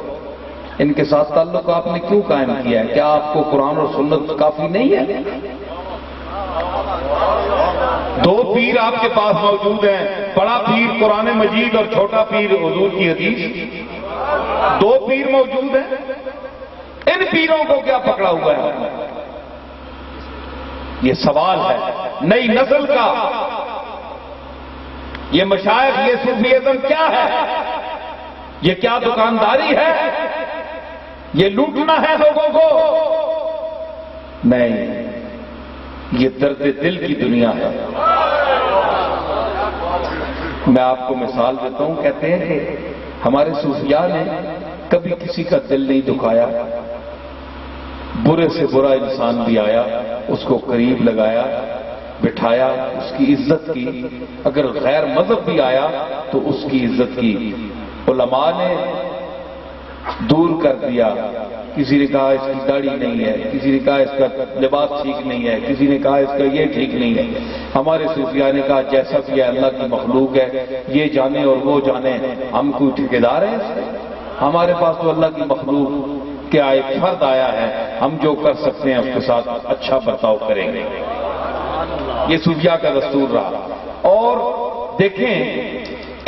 ان کے ساتھ تعلق آپ نے کیوں قائم کیا ہے؟ کیا آپ کو قرآن اور سنت کافی نہیں ہے؟ 2 پیر آپ کے پاس موجود ہیں، بڑا پیر قرآن مجید اور چھوٹا پیر حضور کی حدیث. 2 پیر موجود ہیں، ان پیروں کو کیا پکڑا ہوا ہے؟ یہ سوال ہے نئی نسل کا. یہ مشائخ، یہ صوفیزم کیا ہے؟ یہ کیا دکانداری ہے؟ یہ لوٹنا ہے لوگوں کو؟ نہیں، یہ درد دل کی دنیا ہے. میں آپ کو مثال دیتا ہوں. کہتے ہیں کہ ہمارے صوفیاء نے کبھی کسی کا دل نہیں دکھایا. برے سے برا انسان بھی آیا اس کو قریب لگایا، بٹھایا، اس کی عزت کی. اگر غیر مذہب بھی آیا تو اس کی عزت کی. علماء نے دور کر دیا. کسی نے کہا اس کی داڑھی نہیں ہے، کسی نے کہا اس کا لباس ٹھیک نہیں ہے، کسی نے کہا اس کا یہ ٹھیک نہیں ہے. ہمارے صوفیاء نے کہا جیسا بھی ہے اللہ کی مخلوق ہے، یہ جانے اور وہ جانے، ہم کوئی ٹھیکیدار ہیں اس سے؟ ہمارے پاس تو اللہ کی مخلوق کیا ایک فرد آیا ہے، ہم جو کر سکتے ہیں اس کے ساتھ اچھا برتاؤ کریں گے. یہ صوفیاء کا دستور رہا. اور دیکھیں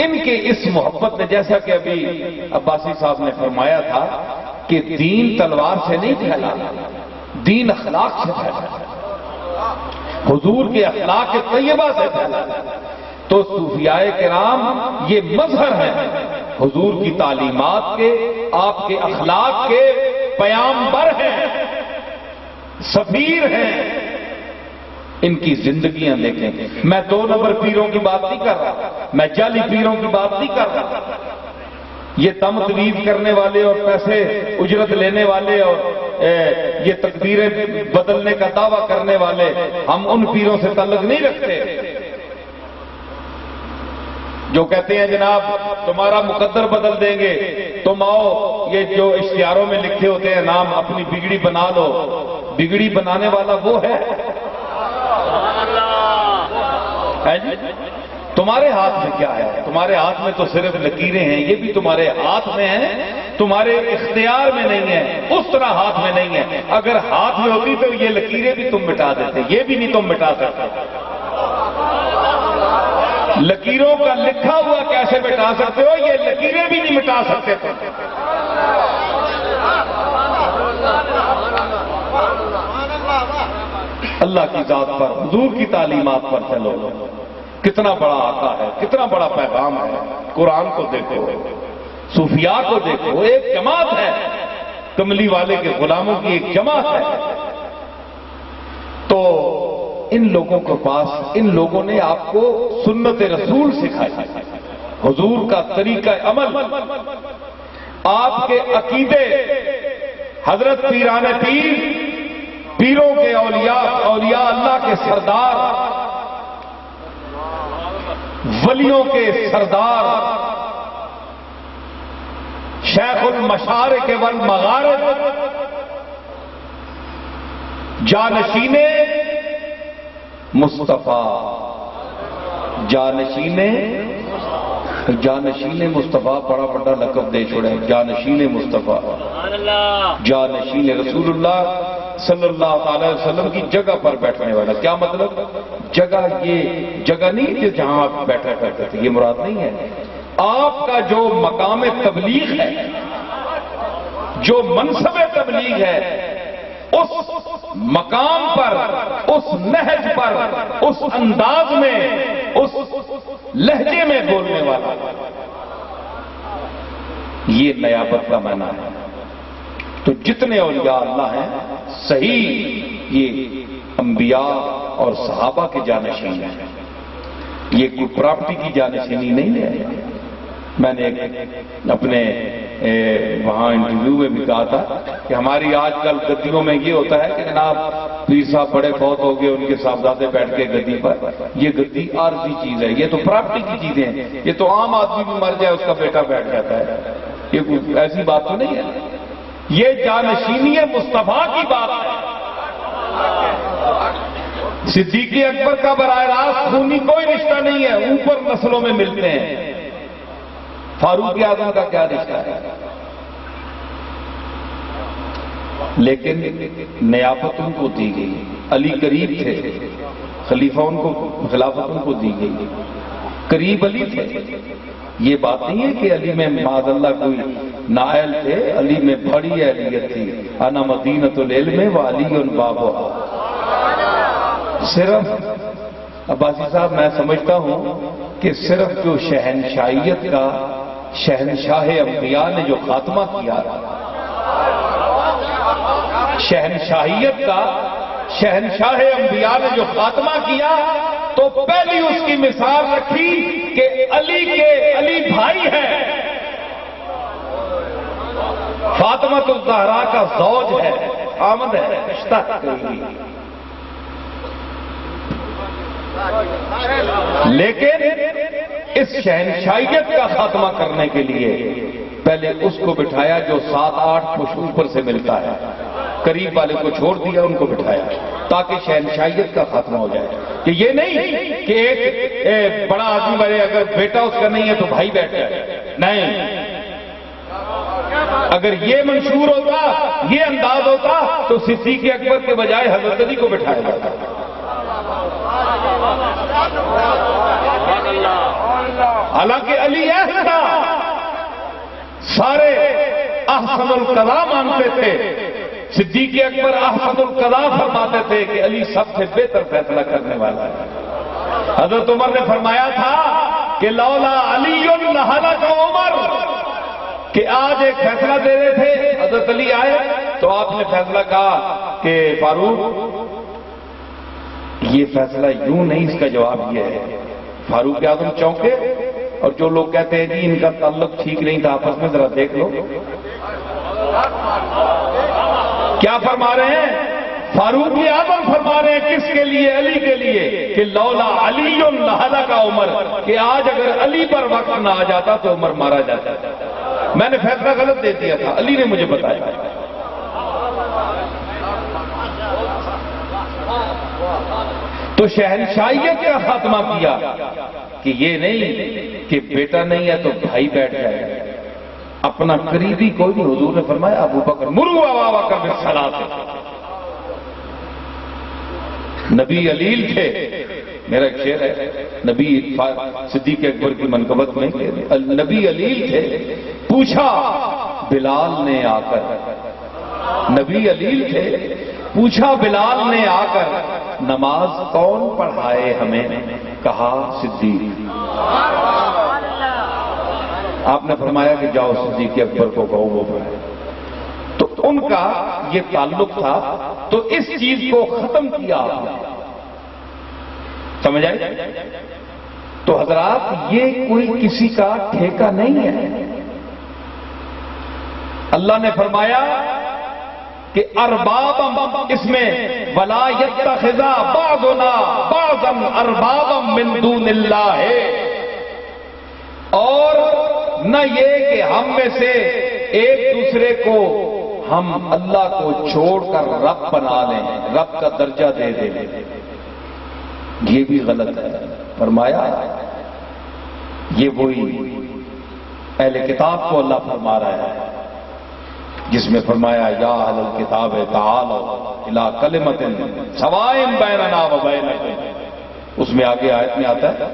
ان کے اس محبت نے، جیسا کہ ابھی عباسی صاحب نے فرمایا تھا کہ دین تلوار سے نہیں پھیلا، دین اخلاق سے پھیلا، حضور کے اخلاق طیبہ سے پھیلا. تو صوفیاء کرام یہ مظہر ہے حضور کی تعلیمات کے، آپ کے اخلاق کے پیامبر ہیں، سفیر ہیں. ان کی زندگیاں دیکھیں. میں 2 نمبر پیروں کی بات نہیں کر رہا، میں جعلی پیروں کی بات نہیں کر رہا. یہ دم طویل کرنے والے اور پیسے اجرت لینے والے اور یہ تقدیریں بدلنے کا دعویٰ کرنے والے، ہم ان پیروں سے تعلق نہیں رکھتے جو کہتے ہیں جناب تمہارا مقدر بدل دیں گے، تم آؤ، یہ جو اشتہاروں میں لکھے ہوتے ہیں نام، اپنی بگڑی بنا لو. بگڑی بنانے والا وہ ہے جی؟ تمہارے ہاتھ میں کیا ہے؟ تمہارے ہاتھ میں تو صرف لکیریں ہیں، یہ بھی تمہارے ہاتھ میں ہیں، تمہارے اختیار میں نہیں ہے، اس طرح ہاتھ میں نہیں ہے. اگر ہاتھ میں ہوتی تو یہ لکیریں بھی تم مٹا دیتے، یہ بھی نہیں تم مٹا سکتے. لکیروں کا لکھا ہوا کیسے مٹا سکتے ہو؟ یہ لکیریں بھی نہیں مٹا سکتے تم. اللہ کی ذات پر، حضور کی تعلیمات پر چلو. کتنا بڑا آقا ہے، کتنا بڑا پیغام ہے. قرآن کو دیکھو، صوفیاء کو دیکھو، ایک جماعت ہے، کملی والے کے غلاموں کی ایک جماعت ہے. تو ان لوگوں کے پاس، ان لوگوں نے آپ کو سنت رسول سکھائی، حضور کا طریقہ عمل، آپ کے عقیدے. حضرت پیران پیر، پیروں کے اولیاء، اولیاء اللہ کے سردار، ولیوں کے سردار، شیخ المشارق والمغارب، جانشین مصطفیٰ، جانشین مصطفیٰ بڑا بڑا لقب دے چھوڑے. جانشین مصطفیٰ، جانشین رسول اللہ صلی اللہ علیہ وسلم کی جگہ پر بیٹھنے والا. کیا مطلب؟ جگہ یہ جگہ نہیں کہ جہاں آپ بیٹھا کرتے تھے، یہ مراد نہیں ہے. آپ کا جو مقام تبلیغ ہے، جو منصب تبلیغ ہے، اس مقام پر، اس نہج پر، اس انداز میں، اس لہجے میں بولنے والا، یہ نیابت کا معنی ہے. تو جتنے اولیاء اللہ ہیں صحیح یہ انبیاء اور صحابہ کے جانشین ہیں. یہ کوئی پراپرٹی کی جانشینی نہیں ہے. میں نے اپنے وہاں انٹرویو میں بھی کہا تھا کہ ہماری آج کل گدیوں میں یہ ہوتا ہے کہ جناب پیر صاحب بڑے فوت ہو گئے، ان کے صاحبزادے بیٹھ کے گدی پر. یہ گدی عارضی چیز ہے، یہ تو پراپرٹی کی چیزیں ہیں. یہ تو عام آدمی بھی مر جائے اس کا بیٹا بیٹھ جاتا ہے. یہ کوئی ایسی بات تو نہیں ہے. یہ جانشینی مصطفیٰ کی بات ہے. صدیق اکبر کا براہ راست خونی کوئی رشتہ نہیں ہے، اوپر نسلوں میں ملتے ہیں. فاروق اعظم کا کیا رشتہ ہے؟ لیکن نیابت ان کو دی گئی. علی قریب تھے، خلیفہ ان کو، خلافت ان کو دی گئی. قریب علی تھے. یہ بات نہیں ہے کہ علی میں معاذ اللہ کوئی نائل تھے. علی میں بڑی اہلیت تھی. انا مدینۃ العلم وعلی بابھا. صرف عباسی صاحب میں سمجھتا ہوں کہ صرف جو شہنشاہیت کا، شہنشاہ انبیاء نے جو خاتمہ کیا، شہنشاہیت کا شہنشاہ انبیاء نے جو خاتمہ کیا، تو پہلی اس کی مثال رکھی کہ علی کے علی بھائی ہیں، فاطمہ الزہرا کا زوج ہے، آمد ہے، رشتہ ہے. لیکن اس شہنشاہیت کا خاتمہ کرنے کے لیے پہلے اس کو بٹھایا جو 7-8 فٹ اوپر سے ملتا ہے، قریب والے کو چھوڑ دیا، ان کو بٹھایا تاکہ شہنشاہیت کا خاتمہ ہو جائے. کہ یہ نہیں کہ ایک بڑا آدمی بڑے اگر بیٹا اس کا نہیں ہے تو بھائی بیٹھ جائے، نہیں. اگر یہ منشور ہوتا، یہ انداز ہوتا تو صدیق اکبر کے بجائے حضرت علی کو بٹھایا جاتا. حالانکہ علی ایسا سارے احسن القضاء مانتے تھے، صدیق اکبر احسن القضاء فرماتے تھے کہ علی سب سے بہتر فیصلہ کرنے والا ہے. حضرت عمر نے فرمایا تھا کہ لولا علی لہلک عمر، کہ آج ایک فیصلہ دے رہے تھے، حضرت علی آئے تو آپ نے فیصلہ کہا کہ فاروق یہ فیصلہ یوں نہیں، اس کا جواب یہ ہے. فاروق اعظم چونکے، اور جو لوگ کہتے ہیں جی ان کا تعلق ٹھیک نہیں تھا آپس میں، ذرا دیکھ لو کیا فرما رہے ہیں. فاروق اعظم فرما رہے ہیں کس کے لیے؟ علی کے لیے، کہ لولا علی لہلک عمر، کہ آج اگر علی پر وقت نہ آ جاتا تو عمر مارا جاتا. میں نے فیصلہ غلط دے دیا تھا، علی نے مجھے بتایا. تو شہنشاہیت کا خاتمہ کیا کہ یہ نہیں کہ بیٹا نہیں ہے تو بھائی بیٹھ جائے. اپنا قریبی کوئی نہیں. حضور نے فرمایا ابو بکر مروا ابا بکر بالصلاۃ. نبی علیل تھے، میرا ایک شعر ہے نبی صدیق اکبر کی منقبت میں، نبی علیل تھے. پوچھا بلال نے آ کر، نبی علیل تھے، پوچھا بلال نے آ کر نماز کون پڑھائے ہمیں؟ کہا صدیق. آپ نے فرمایا کہ جاؤ صدیق اکبر کو کہو وہ پڑھائے. تو ان کا یہ تعلق تھا، تو اس چیز کو ختم کیا آپ نے. سمجھ آئے؟ تو حضرات یہ کوئی کسی کا ٹھیکہ نہیں ہے. اللہ نے فرمایا کہ اربابا، اس میں ولا یتخذ بعضنا بعضا اربابا من دون اللہ ہے، اور نہ یہ کہ ہم میں سے ایک دوسرے کو ہم اللہ کو چھوڑ کر رب بنا لیں، رب کا درجہ دے دیں، یہ بھی غلط ہے. فرمایا یہ وہی اہل کتاب کو اللہ فرما رہا ہے جس میں فرمایا یا اہل الکتاب تعالوا الی کلمۃ سواء بیننا و بینکم. اس میں آگے آیت میں آتا ہے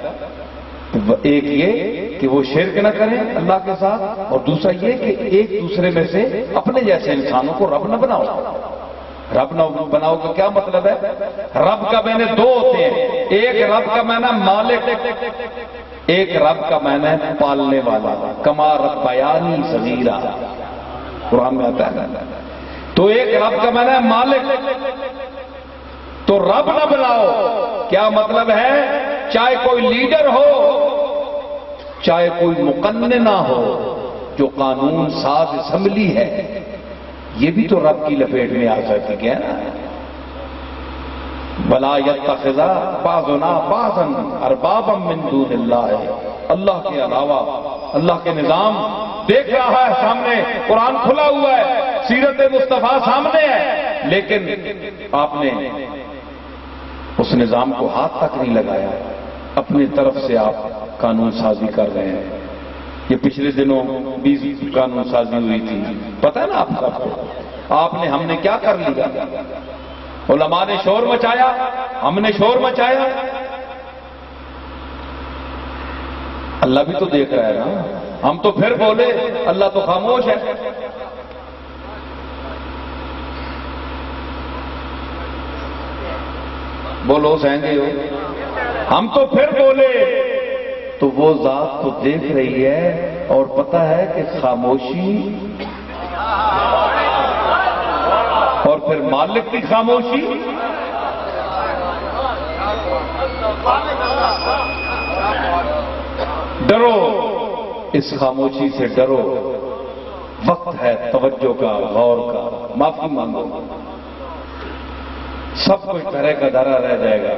ایک یہ کہ وہ شرک نہ کریں اللہ کے ساتھ، اور دوسرا یہ کہ ایک دوسرے میں سے اپنے جیسے انسانوں کو رب نہ بناؤ. رب نہ بناؤ کا کیا مطلب ہے؟ رب کا معنی دو ہوتے ہیں. ایک رب کا معنی مالک، ایک رب کا معنی پالنے والا. کما ربیانی صغیرا قرآن میں آتا ہے. تو ایک رب کا معنی مالک، تو رب نہ بناؤ کیا مطلب ہے؟ چاہے کوئی لیڈر ہو، چاہے کوئی مقننہ ہو، جو قانون ساز اسمبلی ہے، یہ بھی تو رب کی لپیٹ میں آ سکتی ہے نا. وَلَا يَتَّخِذَ بَعْضُنَا بَعْضًا أَرْبَابًا مِّن دُونِ اللَّهِ. اللہ کے علاوہ اللہ کے نظام دیکھ رہا ہے سامنے، قرآن کھلا ہوا ہے، سیرت مصطفیٰ سامنے ہے، لیکن آپ نے اس نظام کو ہاتھ تک نہیں لگایا. اپنی طرف سے آپ قانون سازی کر رہے ہیں. یہ پچھلے دنوں 20 قانون سازی ہوئی تھی، پتہ ہے نا آپ سب کو. آپ نے، ہم نے کیا کر لیا؟ علماء نے شور مچایا، ہم نے شور مچایا. اللہ بھی تو دیکھ رہا ہے نا. ہم تو پھر بولے، اللہ تو خاموش ہے. بولو سہنگے ہو. ہم تو پھر بولے تو وہ ذات تو دیکھ رہی ہے اور پتہ ہے کہ خاموشی، اور پھر مالک کی خاموشی. ڈرو، اس خاموشی سے ڈرو. وقت ہے توجہ کا، غور کا. معافی مانگو. سب کچھ دھرے کا دھرا رہ جائے گا.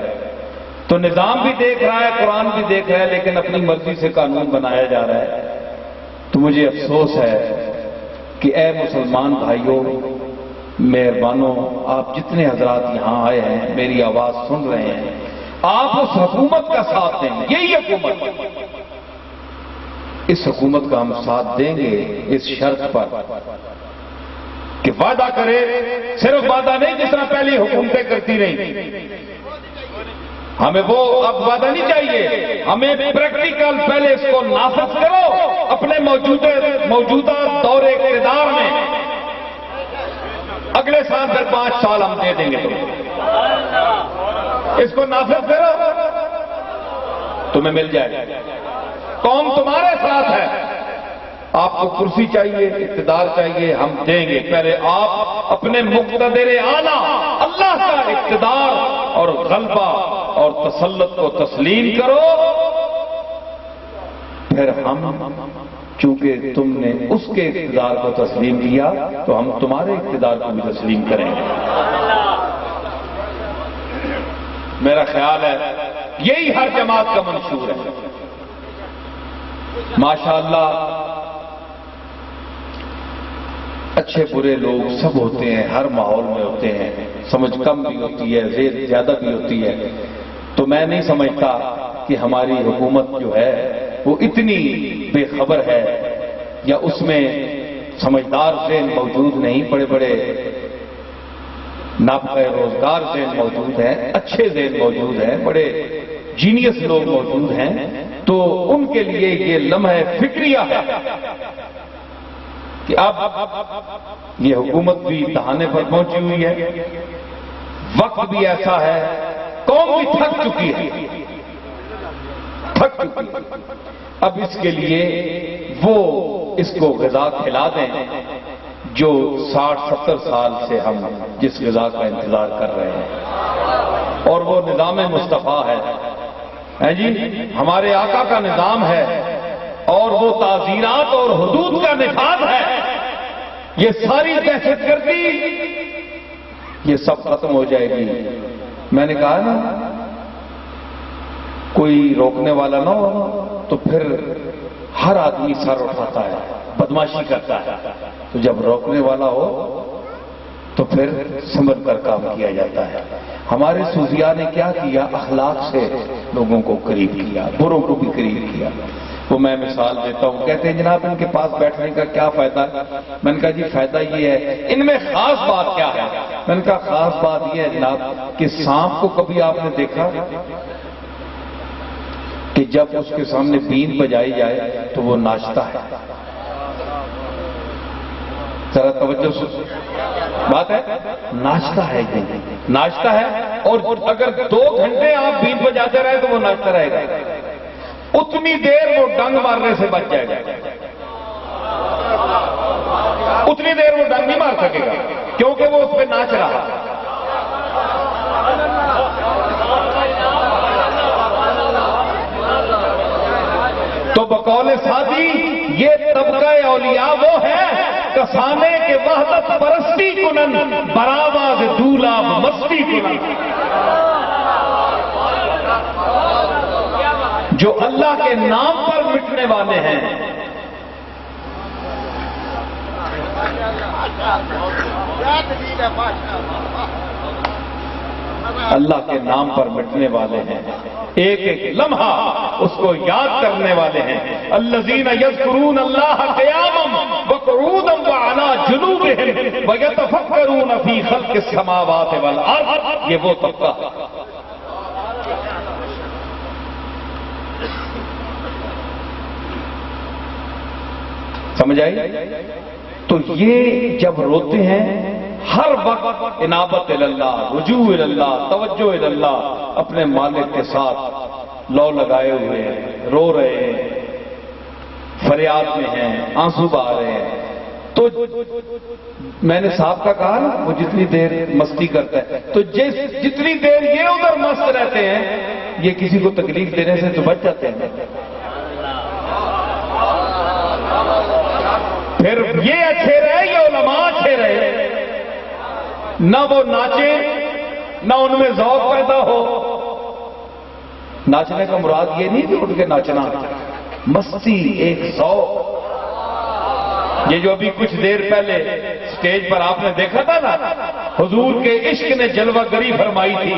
تو نظام بھی دیکھ رہا ہے، قرآن بھی دیکھ رہا ہے، لیکن اپنی مرضی سے قانون بنایا جا رہا ہے. تو مجھے افسوس ہے کہ اے مسلمان بھائیوں، مہربانوں، آپ جتنے حضرات یہاں آئے ہیں، میری آواز سن رہے ہیں، آپ اس حکومت کا ساتھ دیں گے۔ یہی حکومت، اس حکومت کا ہم ساتھ دیں گے اس شرط پر کہ وعدہ کرے، صرف وعدہ نہیں جس طرح پہلی حکومتیں کرتی رہیں، ہمیں وہ اب وعدہ نہیں چاہیے، ہمیں پریکٹیکل پہلے اس کو نافذ کرو اپنے موجودہ دور اقتدار میں، اگلے سال پھر 5 سال ہم دے دیں گے، اس کو نافذ کرو تمہیں مل جائے گا، قوم تمہارے ساتھ ہے، آپ کو کرسی چاہیے، اقتدار چاہیے، ہم دیں گے، پہلے آپ اپنے مقتدر اعلیٰ اللہ کا اقتدار اور غلبہ اور تسلط کو تسلیم کرو، پھر ہم چونکہ تم نے اس کے اقتدار کو تسلیم کیا تو ہم تمہارے اقتدار کو بھی تسلیم کریں گے۔ میرا خیال ہے یہی ہر جماعت کا منشور ہے۔ ماشاءاللہ اچھے برے لوگ سب ہوتے ہیں، ہر ماحول میں ہوتے ہیں، سمجھ کم بھی ہوتی ہے، زیادہ زیادہ بھی ہوتی ہے، تو میں نہیں سمجھتا کہ ہماری حکومت جو ہے وہ اتنی بے خبر ہے یا اس میں سمجھدار ذہن موجود نہیں، بڑے بڑے نابغہ روزگار ذہن موجود ہیں، اچھے ذہن موجود ہیں، بڑے جینیس لوگ موجود ہیں، تو ان کے لیے یہ لمحہ فکریہ ہے کہ اب یہ حکومت بھی دہانے پر پہنچی ہوئی ہے، وقت بھی ایسا ہے، قوم بھی تھک چکی ہے، اب اس کے لیے وہ اس کو غذا کھلا دیں جو 60-70 سال سے ہم جس غذا کا انتظار کر رہے ہیں، اور وہ نظام مصطفیٰ ہے جی، ہمارے آقا کا نظام ہے، اور وہ تعزیرات اور حدود کا نفاذ ہے۔ یہ ساری دہشت گردی یہ سب ختم ہو جائے گی۔ میں نے کہا نا کوئی روکنے والا نہ ہو تو پھر ہر آدمی سر اٹھاتا ہے، بدماشی کرتا ہے، تو جب روکنے والا ہو تو پھر سمجھ کر کام کیا جاتا ہے۔ ہمارے صوفیاء نے کیا کیا؟ اخلاق سے لوگوں کو قریب کیا، بروں کو بھی قریب کیا۔ وہ میں مثال دیتا ہوں، کہتے ہیں جناب ان کے پاس بیٹھنے کا کیا فائدہ؟ میں نے کہا جی فائدہ یہ ہے، ان میں خاص بات کیا ہے؟ میں نے کہا خاص بات یہ ہے جناب کہ سانپ کو کبھی آپ نے دیکھا کہ جب اس کے سامنے بین بجائی جائے تو وہ ناچتا ہے؟ ذرا توجہ سے بات ہے، ناچتا ہے، ناچتا ہے، اور اگر 2 گھنٹے آپ بین بجاتے رہے تو وہ ناچتا رہے گا، اتنی دیر وہ ڈنگ مارنے سے بچ جائے گا، اتنی دیر وہ ڈنگ نہیں مار سکے گا کیونکہ وہ اس پہ ناچ رہا۔ تو بقول سعدی یہ طبقہ اولیاء وہ ہے کسانے کے وحدت پرستی کنن برآواز دولاب مستی کنن، جو اللہ کے نام پر مٹنے والے ہیں، اللہ کے نام پر مٹنے والے ہیں، ایک ایک لمحہ اس کو یاد کرنے والے ہیں۔ الذین یذکرون اللہ قیاما وقعودا وعلی جنوبہم ویتفکرون فی خلق السماوات والارض، یہ وہ طبقہ سمجھ آئی؟ تو یہ جب روتے ہیں ہر وقت انابت اللہ، رجوع اللہ، توجہ اللہ، اپنے مالک کے ساتھ لو لگائے ہوئے ہیں، رو رہے ہیں، فریاد میں ہیں، آنسو بہا رہے ہیں۔ تو میں نے صاحب کا کہا نا وہ جتنی دیر مستی کرتا ہے، تو جتنی دیر یہ ادھر مست رہتے ہیں یہ کسی کو تکلیف دینے سے تو بچ جاتے ہیں۔ پھر یہ اچھے رہے یا علماء اچھے رہے، نہ وہ ناچے نہ ان میں ذوق پیدا ہو۔ ناچنے کا مراد یہ نہیں کہ اٹھ کے ناچنا، مستی، ایک ذوق، یہ جو ابھی کچھ دیر پہلے سٹیج پر آپ نے دیکھا تھا نا، حضور کے عشق نے جلوہ گری فرمائی تھی،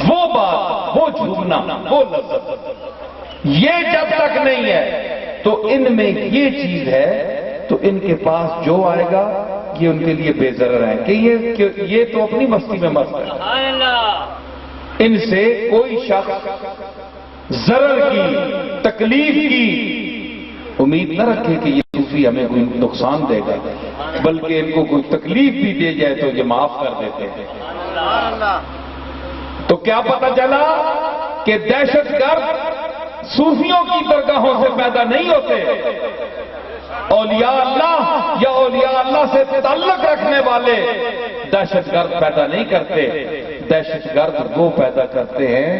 وہ بات، وہ جھومنا، وہ لذت، یہ جب تک نہیں ہے تو ان میں یہ چیز ہے تو ان کے پاس جو آئے گا یہ ان کے لیے بے ضرر ہے کہ یہ تو اپنی مستی میں مست ہے، ان سے کوئی شخص ضرر کی، تکلیف کی امید نہ رکھے کہ یہ صوفی ہمیں کوئی نقصان دے گا، بلکہ ان کو کوئی تکلیف بھی دے جائے تو یہ معاف کر دیتے ہیں۔ تو کیا پتہ چلا کہ دہشت گرد صوفیوں کی درگاہوں سے پیدا نہیں ہوتے، اولیاء اللہ یا اولیاء اللہ سے تعلق رکھنے والے دہشت گرد پیدا نہیں کرتے، دہشت گرد وہ پیدا کرتے ہیں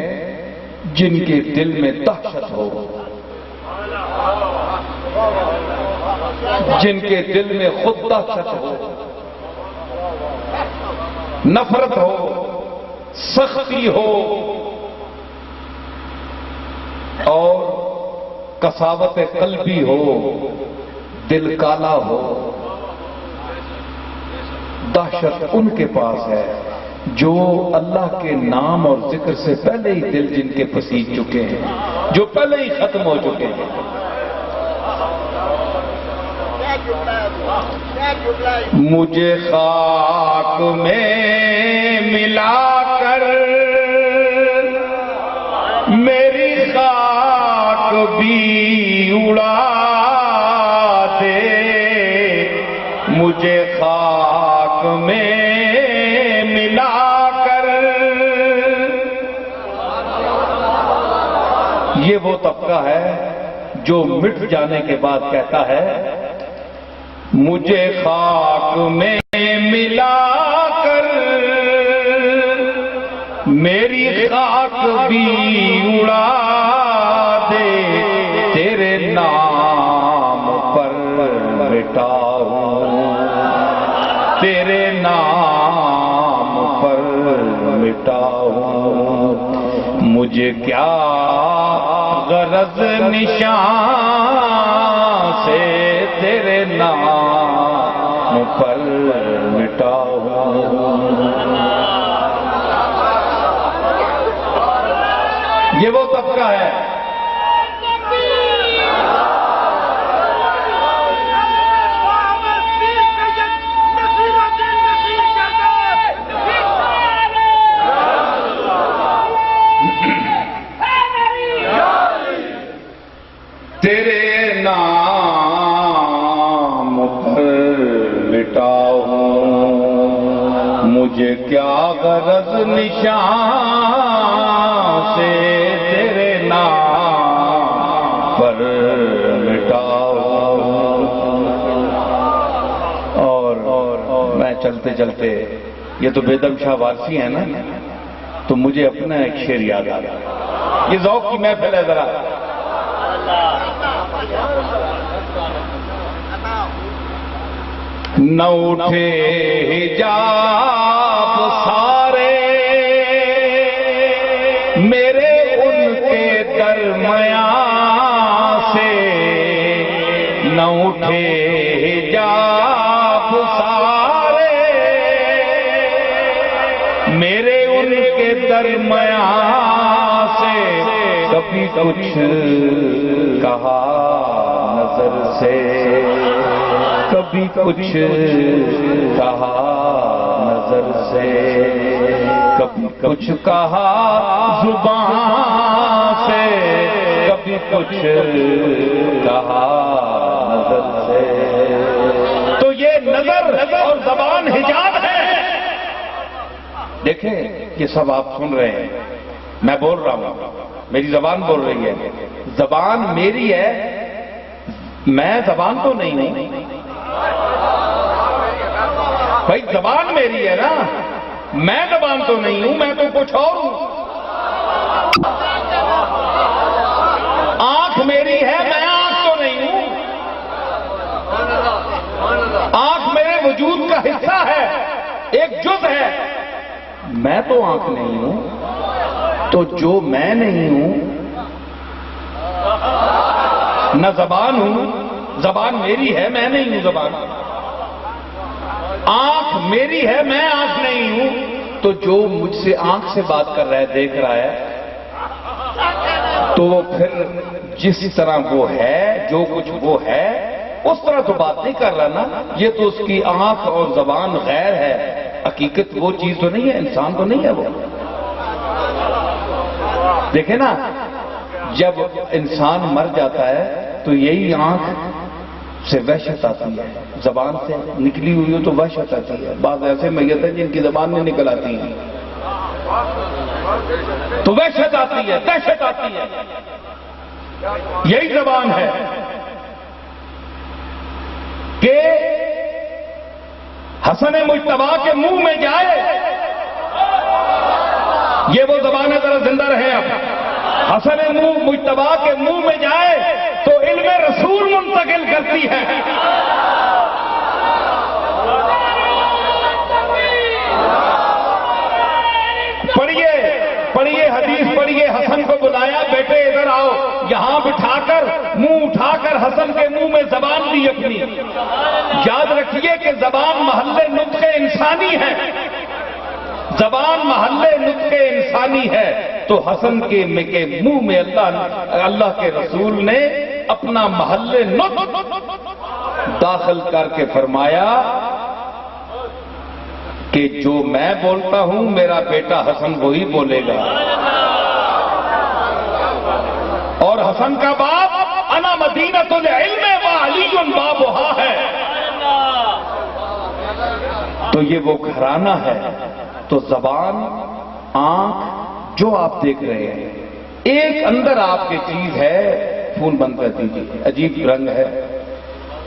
جن کے دل میں دہشت ہو، جن کے دل میں خود دہشت ہو، نفرت ہو، سختی ہو اور قساوت قلبی ہو، دل کالا ہو۔ دہشت ان کے پاس ہے جو اللہ کے نام اور ذکر سے پہلے ہی دل جن کے پسیج چکے ہیں، جو پہلے ہی ختم ہو چکے ہیں۔ مجھے خاک میں ملا کر میری خاک بھی اڑا دے، مجھے خاک میں ملا کر۔ یہ وہ طبقہ ہے جو مٹ جانے کے بعد کہتا ہے مجھے خاک میں ملا کر میری خاک بھی اڑا دے، تیرے نام پر مٹاؤں، تیرے نام پر مٹاؤں، مجھے کیا غرض نشان سے تیرے نام پر مٹاؤں۔ یہ وہ طبقہ ہے تیرے نام پر مٹاؤں، مجھے کیا غرض نشان سے تیرے نام پر مٹاؤں۔ اور میں چلتے چلتے، یہ تو بیدم شاہ وارسی ہے نا، تو مجھے اپنا ایک شعر یاد آ گیا۔ یہ ذوق کی محفل ہے ذرا۔ نہ اٹھے حجاب سارے میرے ان کے درمیان سے، نہ اٹھے حجاب سارے میرے ان کے درمیان سے، کبھی کچھ کہا نظر سے، کبھی کچھ کہا نظر سے، کبھی کچھ کہا زبان سے، کبھی کچھ کہا نظر سے۔ تو یہ نظر اور زبان حجاب ہے۔ دیکھیں یہ سب آپ سن رہے ہیں، میں بول رہا ہوں، میری زبان بول رہی ہے، زبان میری ہے، میں زبان تو نہیں ہوں بھائی، زبان میری ہے نا، میں زبان تو نہیں ہوں، میں تو کچھ اور ہوں۔ آنکھ میری ہے، میں آنکھ تو نہیں ہوں، آنکھ میرے وجود کا حصہ ہے، ایک جز ہے، میں تو آنکھ نہیں ہوں۔ تو جو میں نہیں ہوں، نہ زبان ہوں زبان میری ہے، میں نہیں ہوں زبان، آنکھ میری ہے، میں آنکھ نہیں ہوں، تو جو مجھ سے آنکھ سے بات کر رہا ہے، دیکھ رہا ہے، تو پھر جس طرح وہ ہے، جو کچھ وہ ہے، اس طرح تو بات نہیں کر رہا نا، یہ تو اس کی آنکھ اور زبان غیر ہے، حقیقت وہ چیز تو نہیں ہے، انسان تو نہیں ہے وہ۔ دیکھیں نا، جب انسان مر جاتا ہے تو یہی آنکھ سے وحشت آتی ہے، زبان سے نکلی ہوئی ہو تو وحشت آتی ہے، بعض ایسے میت ہیں جن کی زبان میں نکل آتی ہیں تو وحشت آتی ہے، دہشت آتی ہے، یہی زبان ہے کہ حسن مجتبیٰ کے منہ میں جائے، یہ وہ زبان ہے، ذرا زندہ رہے آپ، حسن مجتبیٰ کے منہ میں جائے تو علم رسول منتقل کرتی ہے۔ پڑھیے حدیث پڑھیے، حسن کو بلایا، بیٹے ادھر آؤ، یہاں بٹھا کر منہ اٹھا کر حسن کے منہ میں زبان دی اپنی۔ یاد رکھیے کہ زبان محل نطق انسانی ہے، زبان محل نطق انسانی ہے، تو حسن کے منہ میں اللہ کے رسول نے اپنا محل نطق داخل کر کے فرمایا کہ جو میں بولتا ہوں میرا بیٹا حسن وہی بولے گا، اور حسن کا باپ انا مدینۃ العلم وعلی بابھا ہے، تو یہ وہ گھرانہ ہے۔ تو زبان، آنکھ، جو آپ دیکھ رہے ہیں، ایک اندر آپ کی چیز ہے، فون بند کر دیجیے، عجیب رنگ ہے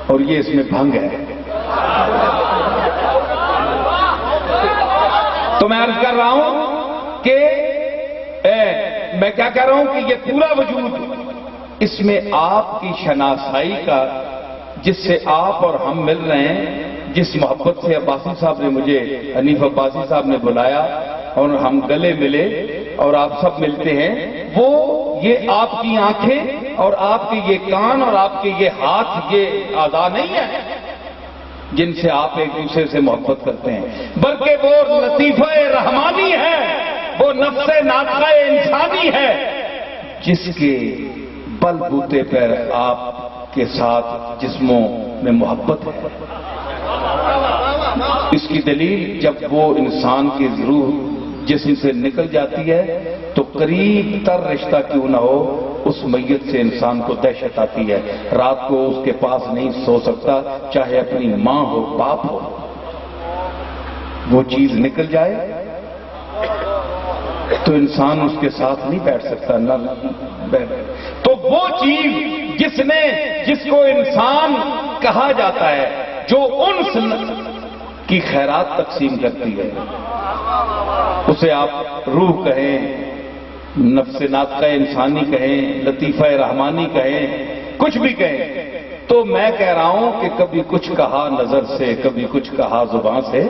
اور یہ اس میں بھنگ ہے۔ تو میں عرض کر رہا ہوں کہ میں کیا کہہ رہا ہوں کہ یہ پورا وجود اس میں آپ کی شناسائی کا، جس سے آپ اور ہم مل رہے ہیں، جس محبت سے عباسی صاحب نے مجھے، حنیف عباسی صاحب نے بلایا اور ہم گلے ملے اور آپ سب ملتے ہیں، وہ یہ آپ کی آنکھیں اور آپ کے یہ کان اور آپ کے یہ ہاتھ، یہ اعضاء نہیں ہے جن سے آپ ایک دوسرے سے محبت کرتے ہیں، بلکہ وہ لطیفہ رحمانی ہے، وہ نفس ناطقہ انسانی ہے، جس کے بل بوتے پر آپ کے ساتھ جسموں میں محبت ہے۔ اس کی دلیل جب وہ انسان کی روح جسم سے نکل جاتی ہے تو قریب تر رشتہ کیوں نہ ہو، اس میت سے انسان کو دہشت آتی ہے، رات کو اس کے پاس نہیں سو سکتا، چاہے اپنی ماں ہو، باپ ہو، وہ چیز نکل جائے تو انسان اس کے ساتھ نہیں بیٹھ سکتا، نہ تو وہ چیز جس کو انسان کہا جاتا ہے، جو انس کی خیرات تقسیم کرتی ہے، اسے آپ روح کہیں، نفس ناطقہ انسانی کہیں، لطیفہ رحمانی کہیں، کچھ بھی کہیں، تو میں کہہ رہا ہوں کہ کبھی کچھ کہا نظر سے، کبھی کچھ کہا زبان سے،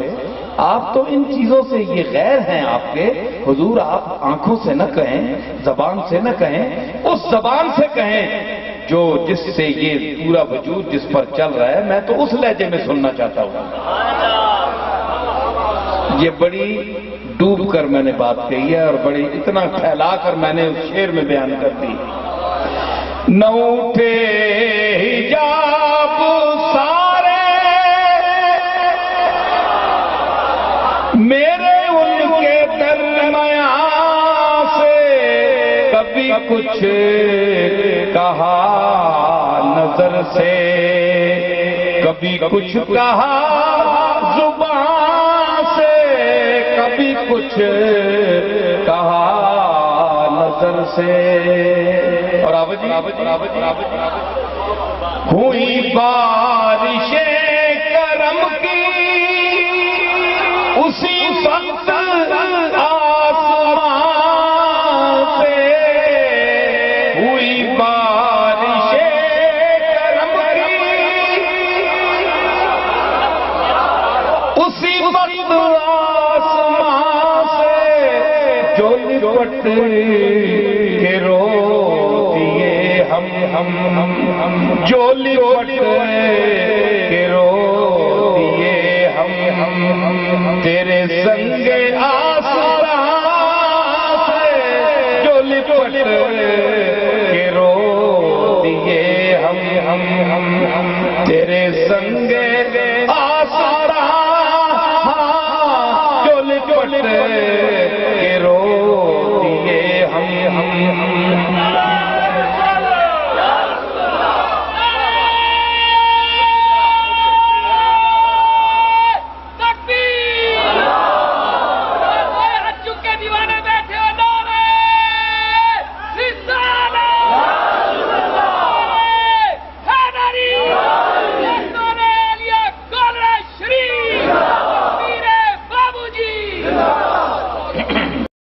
آپ تو ان چیزوں سے یہ غیر ہیں آپ کے حضور، آپ آنکھوں سے نہ کہیں، زبان سے نہ کہیں، اس زبان سے کہیں جس سے یہ پورا وجود جس پر چل رہا ہے، میں تو اس لہجے میں سننا چاہتا ہوں۔ یہ بڑی ڈوب کر میں نے بات کہی ہے اور بڑی اتنا پھیلا کر میں نے اس شعر میں بیان کر دی۔ نہ اٹھے حجاب سارے میرے ان کے درمیان سے، کبھی کچھ کہا نظر سے، کبھی کچھ کہا زبان سے، کبھی کچھ کہا نظر سے، اور ہوئی بارشیں کرم کی اسی وقت آسمان سے، ہوئی بارشیں کرم کی اسی وقت آسمان سے، جو لپٹ کے رو دیے ہم جو لپٹ کے رو دیے ہم تیرے سنگ آسمان سے، جو لپٹ کے رو دیے ہم تیرے سنگ